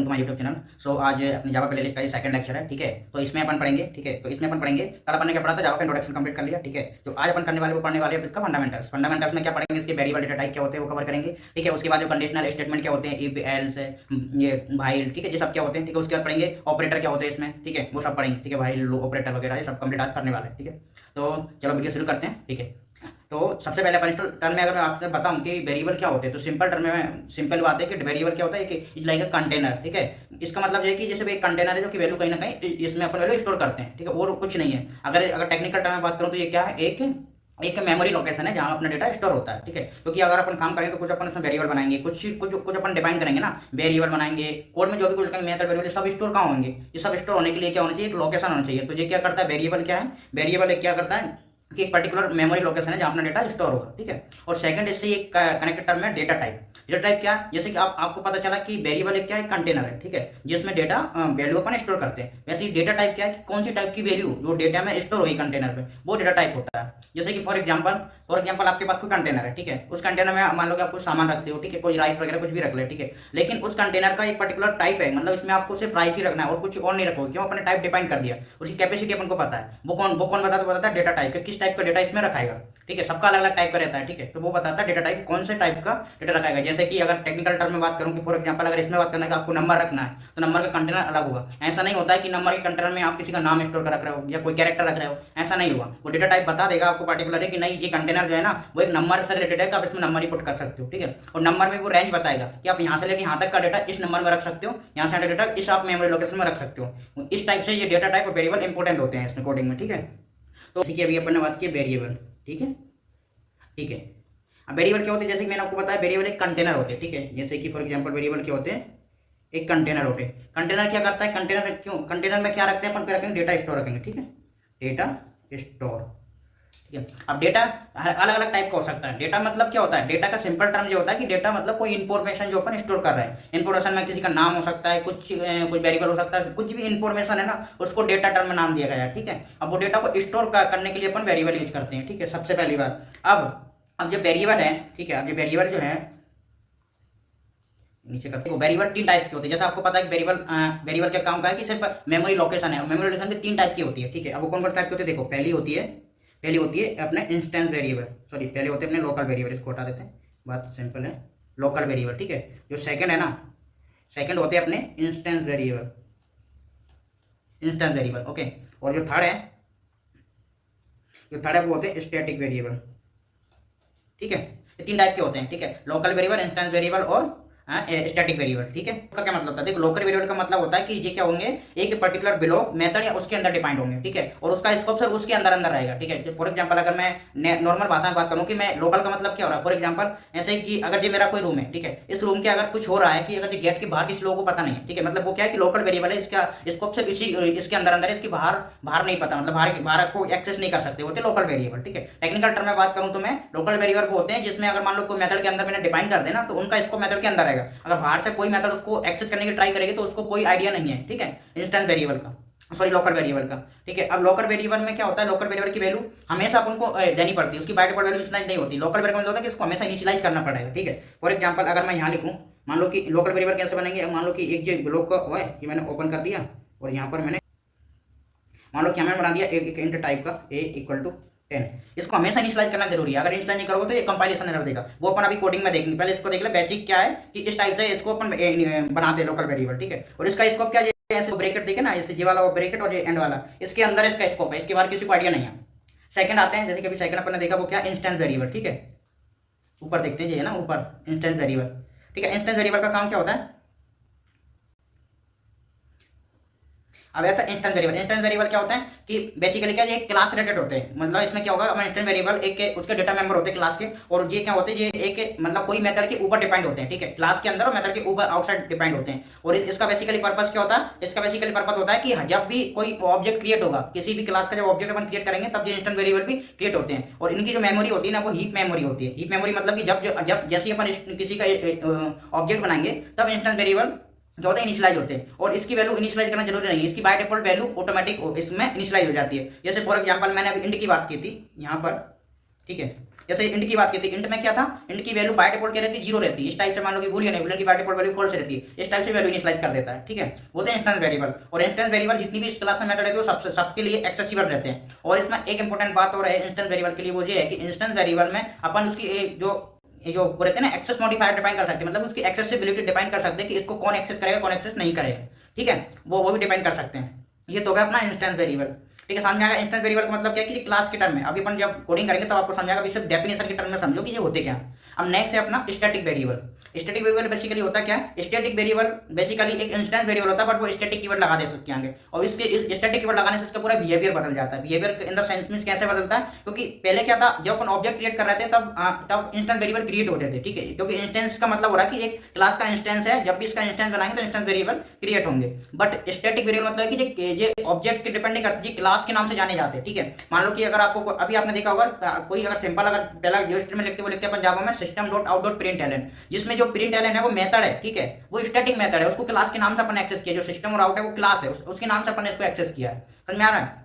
तुम्हारा YouTube channel. सो आज अपनी जावा प्लेलिस्ट का ये सेकंड लेक्चर है, ठीक है। तो इसमें अपन पढ़ेंगे, ठीक है। तो इसमें अपन पढ़ेंगे, कल अपन ने क्या पढ़ा था, जावा का इंट्रोडक्शन कंप्लीट कर लिया, ठीक है। तो आज अपन करने वाले वो पढ़ने वाले हैं इसका फंडामेंटल्स। फंडामेंटल्स में क्या पढ़ेंगे, इसके वेरिएबल डेटा टाइप क्या होते हैं वो कवर करेंगे, ठीक है। उसके बाद जो कंडीशनल स्टेटमेंट क्या होते हैं, इफ एल्स ये व्हाइल, ठीक है, ये सब क्या होते हैं, ठीक है। उसके बाद पढ़ेंगे ऑपरेटर क्या होते हैं इसमें, ठीक है, वो सब पढ़ेंगे, ठीक है। व्हाइल ऑपरेटर वगैरह ये सब कंप्लीट आज करने वाले हैं, ठीक है। तो चलो वीडियो शुरू करते हैं, ठीक है। तो सबसे पहले अपन टर्म में अगर मैं आपसे बताऊं कि वेरिएबल क्या होते हैं, तो सिंपल टर्म में सिंपल बात है कि वेरिएबल क्या होता है कि लाइक अ कंटेनर, ठीक है। इसका मतलब ये है कि जैसे एक कंटेनर है जो कि वैल्यू कहीं ना कहीं इसमें अपन वैल्यू स्टोर करते हैं, ठीक है, और कुछ नहीं है। अगर टेक्निकल टर्म में बात करूं तो ये क्या है, एक मेमोरी लोकेशन है जहां अपना डेटा स्टोर होता है, ठीक है। क्योंकि अगर अपन काम करेंगे तो कुछ अपन उसमें वेरिएबल बनाएंगे, कुछ कुछ कुछ अपन डिफाइन करेंगे ना, वेरिएबल बनाएंगे, कोड में जो भी कुछ लिखेंगे मेथड वेरिएबल सब स्टोर कहाँ होंगे, ये सब स्टोर होने के लिए क्या होना चाहिए, एक लोकेशन होना चाहिए। तो ये क्या करता है, वेरिएबल क्या है, वेरिएबल क्या करता है कि एक पर्टिकुलर मेमोरी लोकेशन है जहां अपना डेटा स्टोर होगा, ठीक है। और सेकंड इससे एक कनेक्टेड टर्म है डेटा टाइप। डेटा टाइप क्या, जैसे कि आपको पता चला कि वेरिएबल एक क्या है, कंटेनर है, ठीक है, जिसमें डेटा वैल्यू अपन स्टोर करते हैं। वैसे ही डेटा टाइप क्या है कि कौन सी टाइप की वैल्यू जो डेटा में स्टोर हुई कंटेनर पे, वो डेटा टाइप होता है। जैसे कि फॉर एग्जाम्पल आपके पास कोई कंटेनर है, ठीक है। उस कंटेनर में मान लो कि आप कुछ सामान रखते हो, ठीक है, कोई राइस वगैरह कुछ भी रख ले, ठीक है। लेकिन उस कंटेनर का एक पर्टिकुलर टाइप है, मतलब इसमें आपको सिर्फ राइस ही रखना है और कुछ और नहीं रखोगे, क्यों, अपने टाइप डिफाइन कर दिया। उसकी कैपेसिटी अपन को पता है, वो कौन बताता है, डेटा टाइप, किस टाइप का डेटा इसमें रखाएगा, ठीक है। सबका अलग अलग टाइप का रहता है, ठीक है। तो वो बताता है डेटा टाइप कौन से टाइप का डेटा रखाएगा। जैसे कि अगर टेक्निकल टर्म में बात करूं कि फॉर एग्जांपल अगर इसमें बात करना है कि आपको नंबर रखना है, तो नंबर का कंटेनर अलग होगा। ऐसा नहीं होता है कि नंबर के कंटेनर में आप किसी का नाम स्टोर कर रख रहे हो या कोई कैरेक्टर रख रहे हो, ऐसा नहीं हुआ। वो डेटा टाइप बता देगा आपको पर्टिकुलर है कि नहीं, ये कंटेनर जो है ना वो एक नंबर से रिलेटेड है, तो आप इसमें नंबर ही पुट कर सकते हो, ठीक है। और नंबर में वो रेंज बताएगा कि आप यहाँ से लेकर यहाँ तक का डेटा इस नंबर में रख सकते हो, यहाँ से डेटा इस आप मेमोरी लोकेशन में रख सकते हो। इस टाइप से ये डेटा टाइप वेरिएबल इंपॉर्टेंट होते हैं इसमें कोडिंग में, ठीक है। तो इसी की अभी अपन ने बात की वेरिएबल, ठीक है, ठीक है। अब वेरिएबल क्या होते हैं, जैसे कि मैंने आपको बताया वेरिएबल एक कंटेनर होते हैं, ठीक है। जैसे कि फॉर एग्जांपल वेरिएबल क्या होते हैं, एक कंटेनर होते हैं। कंटेनर क्या करता है, कंटेनर क्यों, कंटेनर में क्या रखते हैं अपन, क्या रखेंगे, डेटा स्टोर रखेंगे, ठीक है, डेटा स्टोर, ठीक है। अब डेटा अलग अलग टाइप का हो सकता है। डेटा मतलब क्या होता है, डेटा का सिंपल टर्म जो होता है कि डेटा मतलब कोई इंफॉर्मेशन जो अपन स्टोर कर रहे हैं। इंफॉर्मेशन में किसी का नाम हो सकता है, कुछ वेरिएबल हो सकता है, कुछ भी इंफॉर्मेशन है ना उसको डेटा टर्म में नाम दिया गया है, ठीक है। अब वो डेटा को स्टोर करने के लिए अपन वेरिएबल यूज करते हैं, ठीक है, सबसे पहली बात। अब जो वेरिएबल है, ठीक है, अब जो वेरिएबल जो है नीचे करते हैं, वो वेरिएबल तीन टाइप के होते हैं। जैसे आपको पता है कि वेरिएबल क्या काम का है कि सिर्फ मेमोरी लोकेशन है, मेमोरी लोकेशन में तीन टाइप की होती है, ठीक है। अब वो कौन कौन टाइप की होती है, देखो पहली होती है अपने इंस्टेंस वेरिएबल, सॉरी पहले होते हैं अपने लोकल वेरिएबल, इसको हटा देते हैं, बात सिंपल है, लोकल वेरिएबल, ठीक है। जो सेकंड है ना, सेकंड होते हैं अपने इंस्टेंस वेरिएबल, ओके। और जो थर्ड है वो होते हैं स्टैटिक वेरिएबल, ठीक है। ये तीन टाइप के होते हैं, ठीक है, लोकल वेरिएबल, इंस्टेंस वेरिएबल और स्टैटिक वेरिएबल, ठीक है। उसका क्या मतलब था, देखो लोकल वेरिएबल का मतलब होता है कि ये क्या होंगे, एक पर्टिकुलर ब्लॉक मेथड या उसके अंदर डिफाइंड होंगे, ठीक है। और उसका स्कोप सर उसके अंदर अंदर रहेगा, ठीक है। फॉर एग्जांपल अगर मैं नॉर्मल भाषा में बात करूं कि मैं लोकल का मतलब क्या हो रहा है, फॉर एग्जांपल ऐसे कि अगर ये मेरा कोई रूम है, ठीक है, इस रूम के अगर कुछ हो रहा है कि अगर गेट के बाहर किसी लोगों को पता नहीं है, ठीक है, मतलब वो क्या है कि लोकल वेरिएबल है, इसका स्कोप सर इसी इसके अंदर अंदर है, इसकी बाहर बाहर नहीं पता, मतलब बाहर को एक्सेस नहीं कर सकते, होते लोकल वेरिएबल, ठीक है। टेक्निकल टर्म में बात करूं तो मैं लोकल वेरिएबल वो होते हैं जिसमें अगर मान लो कोई मेथड के अंदर मैंने डिफाइन कर देना तो उनका स्कोप मेथड के अंदर रहेगा। अगर बाहर से कोई मेथड उसको एक्सेस करने की ट्राई करेगी तो उसको कोई आइडिया नहीं है, ठीक है, इंस्टेंस वेरिएबल का, सॉरी लोकल वेरिएबल का, ठीक है। अब लोकल वेरिएबल में क्या होता है, लोकल वेरिएबल की वैल्यू हमेशा अपन को देनी पड़ती है, उसकी बाय डिफॉल्ट वैल्यू इनिशियलाइज नहीं होती। लोकल वेरिएबल होता है कि इसको हमेशा इनिशियलाइज करना पड़ेगा, ठीक है। फॉर एग्जांपल अगर मैं यहाँ लिखूँ, मान लो कि लोकल वेरिएबल कैसे बनेंगे, मान लो कि एक जो ब्लॉक का हुआ है कि मैंने ओपन कर दिया और यहाँ पर मैंने मान लो कि हमें बना दिया एक इंट टाइप का a इक्वल टू 10। इसको हमेशा इनिशियलाइज करना जरूरी है, अगर इनिशियलाइज नहीं करोगे तो ये कंपाइलेशन एरर देगा। वो अपन अभी कोडिंग में देखेंगे, पहले इसको देख ले बेसिक क्या है कि इस टाइप से इसको अपन बनाते हैं लोकल वेरिएबल, ठीक है। और इसका स्कोप क्या है, ऐसे ब्रैकेट देखे ना, जैसे ये वाला वो ब्रैकेट और ये एंड वाला, इसके अंदर इसका स्कोप है, इसके बाहर किसी को आइडिया नहीं है। सेकंड आते हैं, जैसे कि अभी सेकंड अपन ने देखा वो क्या, इंस्टेंस वेरिएबल, ठीक है। ऊपर देखते हैं, ये है ना ऊपर इंस्टेंस वेरिएबल, ठीक है। इंस्टेंस वेरिएबल का काम क्या होता है, अब आता है इंस्टेंस वेरिएबल। इंस्टेंस वेरिएबल क्या होता है कि बेसिकली क्या, ये क्लास रिलेटेड होते हैं, मतलब इसमें क्या होगा, इंस्टेंस वेरिएबल एक उसके डेटा मेंबर होते हैं क्लास के, और ये क्या होते हैं, ये एक मतलब कोई मेथड के ऊपर डिपेंड होते हैं, ठीक है, क्लास के अंदर और मेथड के ऊपर आउटसाइड डिपेंड होते हैं। और इसका बेसिकली पर्पस क्या होता है, इसका बेसिकली पर्पस होता है कि जब भी कोई ऑब्जेक्ट क्रिएट होगा, किसी भी क्लास का जब ऑब्जेक्ट अपन क्रिएट करेंगे तब ये इंस्टेंस वेरिएबल भी क्रिएट होते हैं। और इनकी जो मेमोरी होती है ना वो हीप मेमोरी होती है। हीप मेमोरी मतलब कि जब जैसे अपन किसी का ऑब्जेक्ट बनाएंगे तब इंस्टेंस वेरिएबल क्या होता है, इनिशियलाइज होते हैं। और इसकी वैल्यू इनिशियलाइज करना जरूरी नहीं है, इसकी बाय डिफॉल्ट वैल्यू ऑटोमेटिक इसमें इनिशियलाइज हो जाती है। जैसे फॉर एग्जांपल मैंने अभी इंड की बात की थी यहाँ पर, ठीक है, जैसे इंट की बात की थी, इंट में क्या था, इंट की वैल्यू बाय डिफॉल्ट क्या रहती है, जीरो रहती है। इस टाइप से मान लो कि बूलियन है, बूलियन की बाय डिफॉल्ट वैल्यू फॉल्स रहती है, इस टाइप से वैल्यू इनिशियलाइज कर देता है, ठीक है। वो होते हैं इंस्टेंस वेरिएबल। और इंस्टेंस वेरिएबल जितनी भी इस क्लास में मेथड रहती है वो सबके लिए एक्सेसिबल रहते हैं। और इसमें एक इंपॉर्टेंट बात और है इंस्टेंस वेरिएबल के लिए, वो ये है कि इंस्टेंस वेरिएबल में अपन उसकी ये जो रहते हैं ना एक्सेस मॉडिफायर डिफाइन कर सकते हैं, मतलब उसकी एक्सेसिबिलिटी डिफाइन कर सकते हैं कि इसको कौन एक्सेस करेगा कौन एक्सेस नहीं करेगा, ठीक है, वो भी डिफाइन कर सकते हैं। ये तो होगा अपना इंस्टेंस वेरिएबल, ठीक है। समझ में आएगा इंस्टेंस वेरिएबल का मतलब क्या है कि क्लास के टर्म में, अभी अपन जब कोडिंग करेंगे तब आपको समझाएगा, अभी सिर्फ डेफिनेशन के टर्म में समझो कि ये होते क्या। अब नेक्स्ट है अपना static variable. Static variable basically होता क्या है, स्टैटिक वेरिएबल बेसिकली एक इंस्टेंस वेरिएबल होता है, बट वो स्टैटिक कीवर्ड लगा दे सकते हैं आगे, और इसके स्टैटिक कीवर्ड लगाने से इसका पूरा बिहेवियर बदल जाता है। Behaviour in the sense means कैसे बदलता है, क्योंकि पहले क्या था, जब अपन ऑब्जेक्ट क्रिएट कर रहे थे तब इंस्टेंस वेरिएबल क्रिएट होते थे, ठीक है, क्योंकि इंस्टेंस का मतलब हो रहा है कि एक क्लास का इंस्टेंस है, जब भी इसका इंस्टेंस बनाएंगे तो इंस्टेंस वेरिएबल क्रिएट होंगे। बट स्टैटिक वेरिएबल मतलब है कि ये ऑब्जेक्ट के डिपेंड नहीं करते, क्लास के नाम से जाने जाते हैं, ठीक है। मान लो कि अगर आपको अभी आपने देखा होगा कोई अगर सिंपल अगर पहला जो स्ट्रिंग में लिखते वो लिखते हैं जावा में system dot out dot println, जिसमें जो प्रिंट एलन है वो मेथड है, ठीक है, वो स्टैटिक मेथड है, उसको क्लास के नाम से अपन एक्सेस किया। जो सिस्टम और आउट है वो क्लास है, उसके नाम से अपन इसको एक्सेस किया है। समझ में आ रहा है।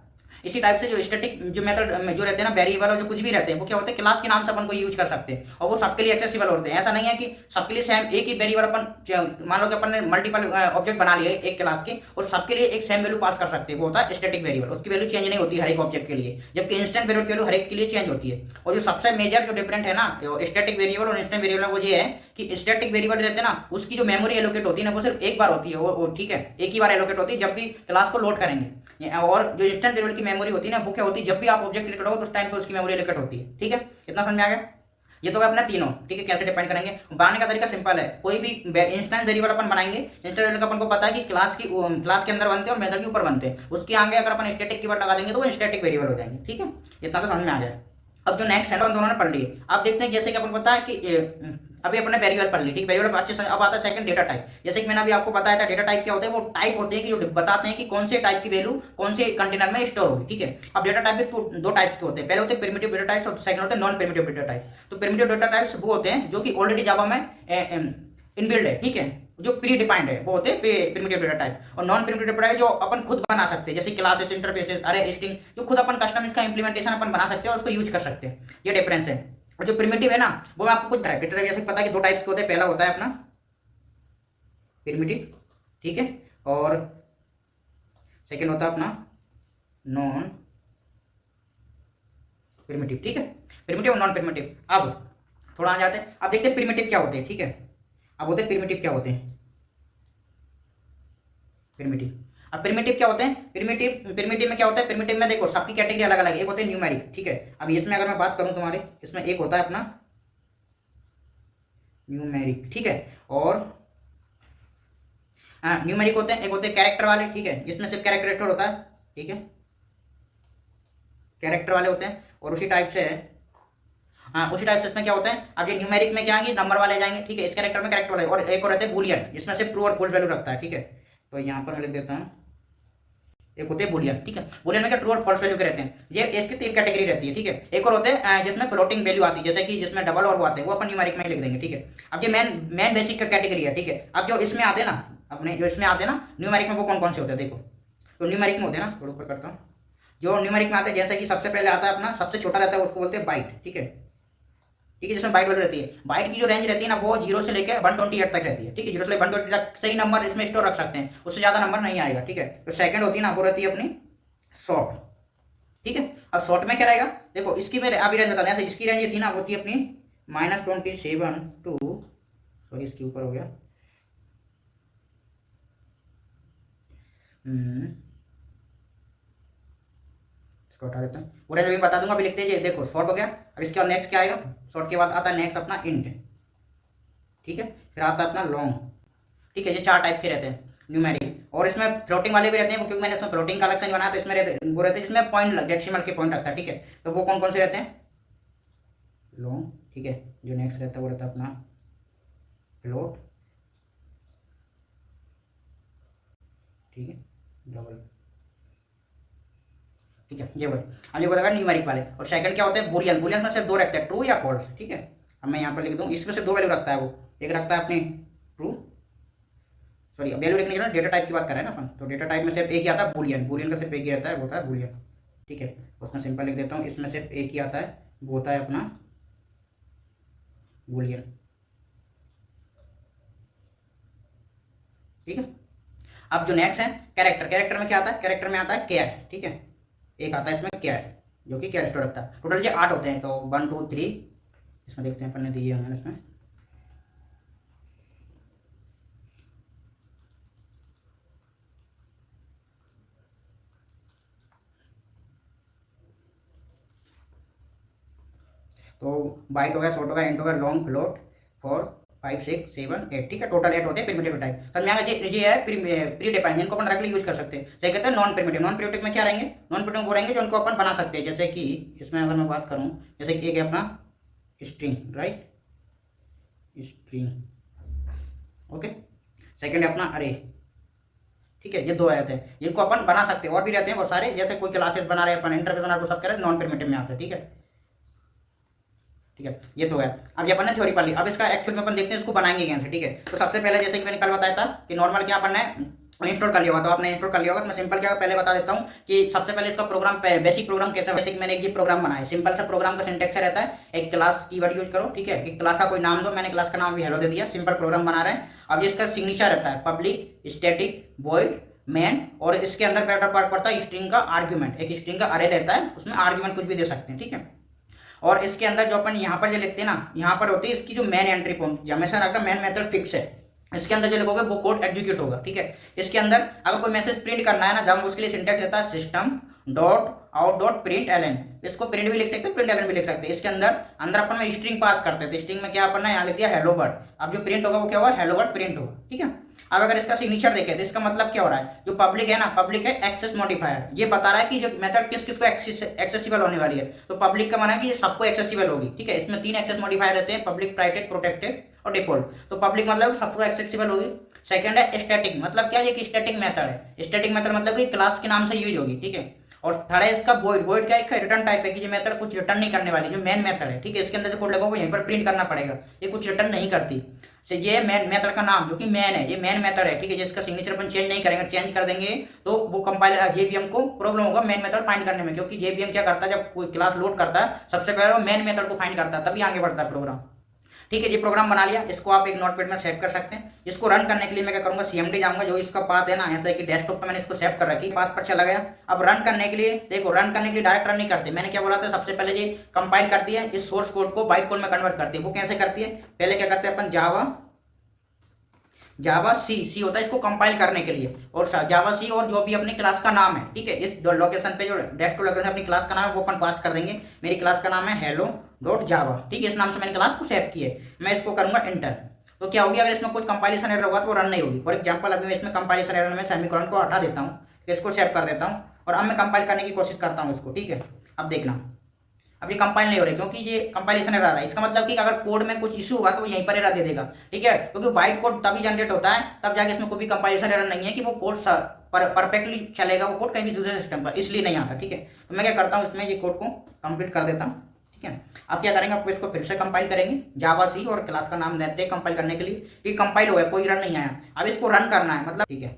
इसी टाइप से जो स्टैटिक जो मेथड जो रहते हैं ना वेरिएबल और जो कुछ भी रहते हैं वो क्या होते हैं, क्लास के नाम से अपन को यूज कर सकते हैं, और वो सबके लिए एक्सेसिबल होते हैं। ऐसा नहीं है कि सबके लिए सेम एक ही वेरिएबल अपन मान लो कि अपन ने मल्टीपल ऑब्जेक्ट बना लिए एक क्लास के और सबके लिए एक सेम वैल्यू पास कर सकते हैं, वो होता है स्टैटिक वेरिएबल। उसकी वैल्यू चेंज नहीं होती हर एक ऑब्जेक्ट के लिए, जबकि इंस्टेंट वेरिएबल की वैल्यू हर एक के लिए चेंज होती है। और जो सबसे मेजर जो डिफरेंट है ना स्टैटिक वेरिएबल और इंस्टेंट वेरिएबल वो ये है कि स्टैटिक वेरिएबल रहते हैं ना उसकी जो मेमोरी एलोकेट होती है ना वो सिर्फ एक बार होती है, वो ठीक है, एक ही बार एलोकेट होती है जब भी क्लास को लोड करेंगे। और जो इंस्टेंट वेरिएबल की मेमोरी होती है ना वो क्या होती है, जब भी आप ऑब्जेक्ट क्रिएट करोगे तो उस टाइम पे उसकी मेमोरी एलोकेट होती है, ठीक है। इतना समझ में आ गया। ये तो अपना तीनों, ठीक है। कैसे डिफाइन करेंगे, बनाने का तरीका सिंपल है। कोई भी इंस्टेंस वेरिएबल अपन बनाएंगे, इंस्टेंस वेरिएबल का अपन को पता है कि क्लास के अंदर बनते हैं और मेथड के ऊपर बनते हैं, उसके आगे अगर अपन स्टैटिक कीवर्ड लगा देंगे तो वो स्टैटिक वेरिएबल हो जाएंगे, ठीक है। इतना तो समझ में आ गया। अब जो नेक्स्ट है ना दोनों ने पढ़ लिए। अब देखते हैं जैसे कि अपन पता है कि अभी अपने वेरिएबल पढ़ ली, ठीक, वेरिएबल अच्छे से। अब आता है सेकंड डेटा टाइप। जैसे कि मैंने अभी आपको बताया था डेटा टाइप क्या होता है, वो टाइप होते हैं कि जो बताते हैं कि कौन से टाइप की वैल्यू कौन से कंटेनर में स्टोर होगी, ठीक है। अब डेटा टाइप भी दो टाइप के होते हैं, पहले होते हैं प्रिमिटिव डेटा टाइप्स और सेकंड होते हैं नॉन प्रिमिटिव डेटा टाइप। तो प्रिमिटिव डेटा टाइप्स वो होते हैं जो कि ऑलरेडी जावा में इनबिल्ड है, ठीक है, जो प्री डिफाइंड है वो होते हैं प्रिमिटिव डेटा टाइप। और नॉन प्रिमिटिव डेटा टाइप जो अपन खुद बना सकते हैं, जैसे क्लासेस, इंटरफेसेस, अरे स्ट्रिंग, जो खुद अपन कस्टम इसका इंप्लीमेंटेशन अपन बना सकते हैं और उसको यूज कर सकते हैं। ये डिफरेंस है। और जो प्रिमिटिव है ना वो मैं आपको कुछ टाइप जैसे पता है कि दो टाइप्स के होते हैं। पहला होता है अपना प्रिमिटिव, ठीक है, और सेकंड होता है अपना नॉन प्रिमिटिव, ठीक है। प्रिमिटिव और नॉन प्रिमिटिव। अब थोड़ा आ जाते हैं, अब देखते हैं प्रिमिटिव क्या होते हैं, ठीक है। अब होते हैं प्रिमिटिव क्या होते हैं, प्रिमिटिव। अब प्रिमिटिव क्या होते हैं, प्रिमिटिव में क्या होता है, प्रिमिटिव में देखो सबकी कैटेगरी अलग अलग है। एक होते हैं न्यूमेरिक, ठीक है। अब इसमें अगर मैं बात करूं तुम्हारे, इसमें एक होता है अपना न्यूमेरिक, ठीक है, और न्यूमेरिक होते हैं, एक होते हैं कैरेक्टर वाले, ठीक है, जिसमें सिर्फ कैरेक्टर स्टोर होता है, ठीक है, कैरेक्टर वाले होते हैं। और उसी टाइप से है, हाँ उसी टाइप से इसमें क्या होता है, अब ये न्यूमेरिक में क्या आएंगे, नंबर वाले जाएंगे, ठीक है, इस कैरेक्टर में कैरेक्टर वाले। और एक और रहते हैं बुलियन, जिसमें सिर्फ ट्रू और फॉल्स वैल्यू रखता है, ठीक है। तो यहाँ पर मैं लिख देता हूँ, एक होते हैं बुलियन, ठीक है। बुलियन में क्या ट्रू और फॉल्स वैल्यू के रहते हैं। ये इसकी तीन कैटेगरी रहती है, ठीक है। एक और होते हैं जिसमें फ्लोटिंग वैल्यू आती है, जैसे कि जिसमें डबल और वो आते हैं, वो अपन न्यूमेरिक में लिख देंगे, ठीक है। अब ये मेन बेसिक का कैटेगरी है, ठीक है। अब जो इसमें आते हैं ना, अपने जो इसमें आते हैं ना न्यूमेरिक में, वो कौन कौन से होते हैं देखो। तो न्यूमेरिक में होते हैं ना, थोड़ा ऊपर करता हूँ, जो न्यूमेरिक में आते हैं, जैसे कि सबसे पहले आता है अपना सबसे छोटा रहता है उसको बोलते हैं बाइट, ठीक है, ठीक है, जिसमें बाइट वैल्यू रहती है। बाइट की जो रेंज रहती है ना वो 0 से लेकर 128 तक रहती है, ठीक है। 0 से लेकर 128 तक सही नंबर इसमें स्टोर रख सकते हैं, उससे ज़्यादा नंबर नहीं आएगा, ठीक है। तो सेकंड होती है ना वो रहती है अपनी शॉर्ट, ठीक है। अब शॉर्ट में क्या रहेगा, देखो इसकी मेरे अभी रेंज बता दें, इसकी रेंज ये थी ना वो थी अपनी -27 टू, सॉरी इसके ऊपर हो गया, इसको हटा देते हैं, वो रेंज अभी बता दूंगा, अभी लिखते हैं। देखो शॉर्ट हो गया। अब इसके बाद नेक्स्ट क्या आएगा, शॉर्ट के बाद आता है नेक्स्ट अपना इंट, ठीक है, फिर आता है अपना लॉन्ग, ठीक है। ये चार टाइप के रहते हैं न्यूमेरिक। और इसमें फ्लोटिंग वाले भी रहते हैं, क्योंकि मैंने इसमें फ्लोटिंग का अलग से बनाया, तो इसमें वो रहते हैं इसमें पॉइंट डेसिमल के पॉइंट रखता है, ठीक है। तो वो कौन कौन से रहते हैं, लॉन्ग, ठीक है। जो नेक्स्ट रहता है वो रहता है अपना फ्लोट, ठीक है, डबल, ठीक है। ये वही अब ये बताएगा न्यूमेरिक वाले। और सेकंड क्या होते हैं, बुलियन। बुलियन में सिर्फ दो रखते हैं, ट्रू या फॉल्स, ठीक है। अब मैं यहाँ पर लिख दूँ, इसमें सिर्फ दो वैल्यू रखता है वो, एक रखता है अपनी ट्रू, सॉरी वैल्यू लिखने के लिए डेटा टाइप की बात कर रहे हैं ना अपन, तो डेटा टाइप में सिर्फ एक ही आता है बुलियन। बुलियन का सिर्फ एक ही रहता है, वो होता है बुलियन, ठीक है। उसमें सिंपल लिख देता हूँ, इसमें सिर्फ एक ही आता है, वो होता है अपना बूलियन, ठीक है। अब जो नेक्स्ट है कैरेक्टर, कैरेक्टर में क्या आता है, कैरेक्टर में आता है केयर, ठीक है। एक आता है इसमें केयर, जो कि केयर स्टोर रखता है। टोटल ये 8 होते हैं, तो 1 2 3 इसमें देखते हैं अपन ने दिए होंगे इसमें। तो बाइट हो गया, शॉर्ट हो गया, इंट हो गया, लॉन्ग, फ्लोट, 4 5 6 7 8, ठीक है। टोटल 8 होते हैं प्रिमिटिव टाइप। तो यहाँ ये है प्री डिफाइन, जिनको अपन डायरेक्टली यूज कर सकते हैं। सही कहते हैं नॉन प्रिमिटिव। नॉन प्रिमिटिव में क्या रहेंगे, नॉन प्रिमिटिव वो रहेंगे जो उनको अपन बना सकते हैं। जैसे कि इसमें अगर मैं बात करूँ, जैसे कि एक है अपना string, right, string, okay. Second है अपना अरे, ठीक है। ये दो रहते हैं जिनको अपन बना सकते हैं, और भी रहते हैं बहुत सारे, जैसे कोई क्लासेस बना रहे हैं अपन, इंटरफेस बना रहे हैं, सब कह रहे हैं नॉन प्रिमिटिव में आते हैं, ठीक है। ठीक है, ये तो है। अब ये अपन ने थ्योरी पढ़ ली, अब इसका एक्चुअल में अपन देखते हैं इसको बनाएंगे कैसे, ठीक है। तो सबसे पहले जैसे कि मैंने कल बताया था कि नॉर्मल क्या अपन ने इंस्टॉल कर लिया होगा, तो आपने इंस्टॉल कर लिया होगा। तो मैं सिंपल क्या पहले बता देता हूँ कि सबसे पहले इसका प्रोग्राम, बेसिक प्रोग्राम कैसा है। बेसिक मैंने एक प्रोग्राम बनाया है, सिंपल सा प्रोग्राम का सिंटेक्स रहता है, एक क्लास कीवर्ड यूज करो, ठीक है। एक क्लास का कोई नाम दो, मैंने क्लास का नाम भी हेलो दे दिया, सिंपल प्रोग्राम बना रहे हैं। अब इसका सिग्नेचर रहता है पब्लिक स्टैटिक वॉइड मैन, और इसके अंदर पार्ट पड़ता है स्ट्रिंग का आर्ग्यूमेंट। एक स्ट्रिंग का अरे रहता है, उसमें आर्ग्यूमेंट कुछ भी दे सकते हैं, ठीक है। और इसके अंदर जो अपन यहाँ पर जो लिखते हैं ना, यहाँ पर होती है इसकी जो मेन एंट्री पॉइंट, हमेशा रखना मेन मेथड फिक्स है। इसके अंदर जो लिखोगे वो कोड एग्जीक्यूट होगा, ठीक है। इसके अंदर अगर कोई मैसेज प्रिंट करना है ना, जब उसके लिए सिंटेक्स रहता है system dot out dot println. इसको प्रिंट भी लिख सकते हैं, प्रिंट एलन भी लिख सकते हैं। इसके अंदर अंदर अपन में स्ट्रिंग पास करते थे, स्ट्रिंग में क्या अपन ने यहाँ लिख दिया हेलो बर्ड। अब जो प्रिंट होगा वो क्या होगा, हेलो बर्ड प्रिंट होगा, ठीक है। अब अगर इसका सिग्नेचर देखें तो इसका मतलब क्या हो रहा है, जो पब्लिक है ना, पब्लिक है एक्सेस मॉडिफायर, ये बता रहा है कि जो मेथड किस किस को एक्सेसिबल होने वाली है। तो पब्लिक का माना है कि ये सबको एक्सेसिबल होगी, ठीक है। इसमें 3 एक्सेस मॉडिफायर रहते हैं, पब्लिक, प्राइवेट, प्रोटेक्टेड और डिफॉल्ट। तो पब्लिक मतलब सबको एक्सेसिबल होगी। सेकंड है स्टैटिक, मतलब क्या, ये कि स्टैटिक मेथड है। स्टैटिक मेथड मतलब कि क्लास के नाम से यूज होगी, ठीक है। और थर्ड है इसका वॉइड। वॉइड क्या है, रिटर्न टाइप है कि ये मेथड कुछ रिटर्न नहीं करने वाली, जो मेन मेथड है, ठीक है। इसके अंदर जो कोड लगा वो यहीं पर प्रिंट करना पड़ेगा, ये कुछ रिटर्न नहीं करती। तो ये मेन मेथड का नाम जो कि मेन है, ये मेन मेथड है, ठीक है। जिसका सिग्नेचर अपन चेंज नहीं करेंगे, चेंज कर देंगे तो वो कंपाइलर जेबीएम को प्रॉब्लम होगा मेन मेथड फाइंड करने में, क्योंकि जेबीएम क्या करता है, जब कोई क्लास लोड करता है सबसे पहले वो मेन मेथड को फाइंड करता है, तभी आगे बढ़ता है प्रोग्राम, ठीक है। ये प्रोग्राम बना लिया, इसको आप एक नोटपैड में सेव कर सकते हैं। इसको रन करने के लिए मैं क्या करूंगा, सीएमडी जाऊंगा, जो इसका पाथ है ना, ऐसा है कि डेस्कटॉप पे मैंने इसको सेव कर रखी, पाथ पर चला गया। अब रन करने के लिए देखो, रन करने के लिए डायरेक्ट रन नहीं करते, मैंने क्या बोला था, सबसे पहले ये कंपाइल करती है, इस सोर्स कोड को बाइट कोड में कन्वर्ट करती है। वो कैसे करती है, पहले क्या करते हैं अपन, जावा सी होता है इसको कंपाइल करने के लिए, और जावा सी और जो भी अपनी क्लास का नाम है, ठीक है। इस लोकेशन पे जो डेस्कटॉप लोकेशन अपनी क्लास का नाम है वो अपन पास कर देंगे। मेरी क्लास का नाम है हेलो डॉट जावा, ठीक है। इस नाम से मैंने क्लास को सेव की है। मैं इसको करूंगा इंटर, तो क्या होगी, अगर इसमें कुछ कंपाइलेशन एरर होगा तो वो रन नहीं होगी। फॉर एग्जाम्पल अभी मैं इसमें कंपाइलेशन एरर में सेमीकोलन को हटा देता हूँ, इसको सेव कर देता हूँ, और अब मैं कंपाइल करने की कोशिश करता हूँ इसको, ठीक है। अब देखना, अब ये कंपाइल नहीं हो रही, क्योंकि ये कंपाइलेशन एरर आ रहा है। इसका मतलब कि अगर कोड में कुछ इशू हुआ तो वो यहीं पर एरर दे देगा, ठीक है। क्योंकि वाइट कोड तभी जनरेट होता है तब जाके इसमें कोई भी कंपाइलेशन एरर नहीं है कि वो कोड परफेक्टली चलेगा, वो कोड कहीं भी दूसरे सिस्टम पर, इसलिए नहीं आता, ठीक है। तो मैं क्या करता हूँ, इसमें ये कोड को कंप्लीट कर देता हूँ, ठीक है। अब क्या करेंगे, आपको इसको फिर से कंपाइल करेंगे, जावा सी और क्लास का नाम देते हैं कंपाइल करने के लिए। ये कंपाइल हुआ है, कोई रन नहीं आया। अब इसको रन करना है, मतलब, ठीक है।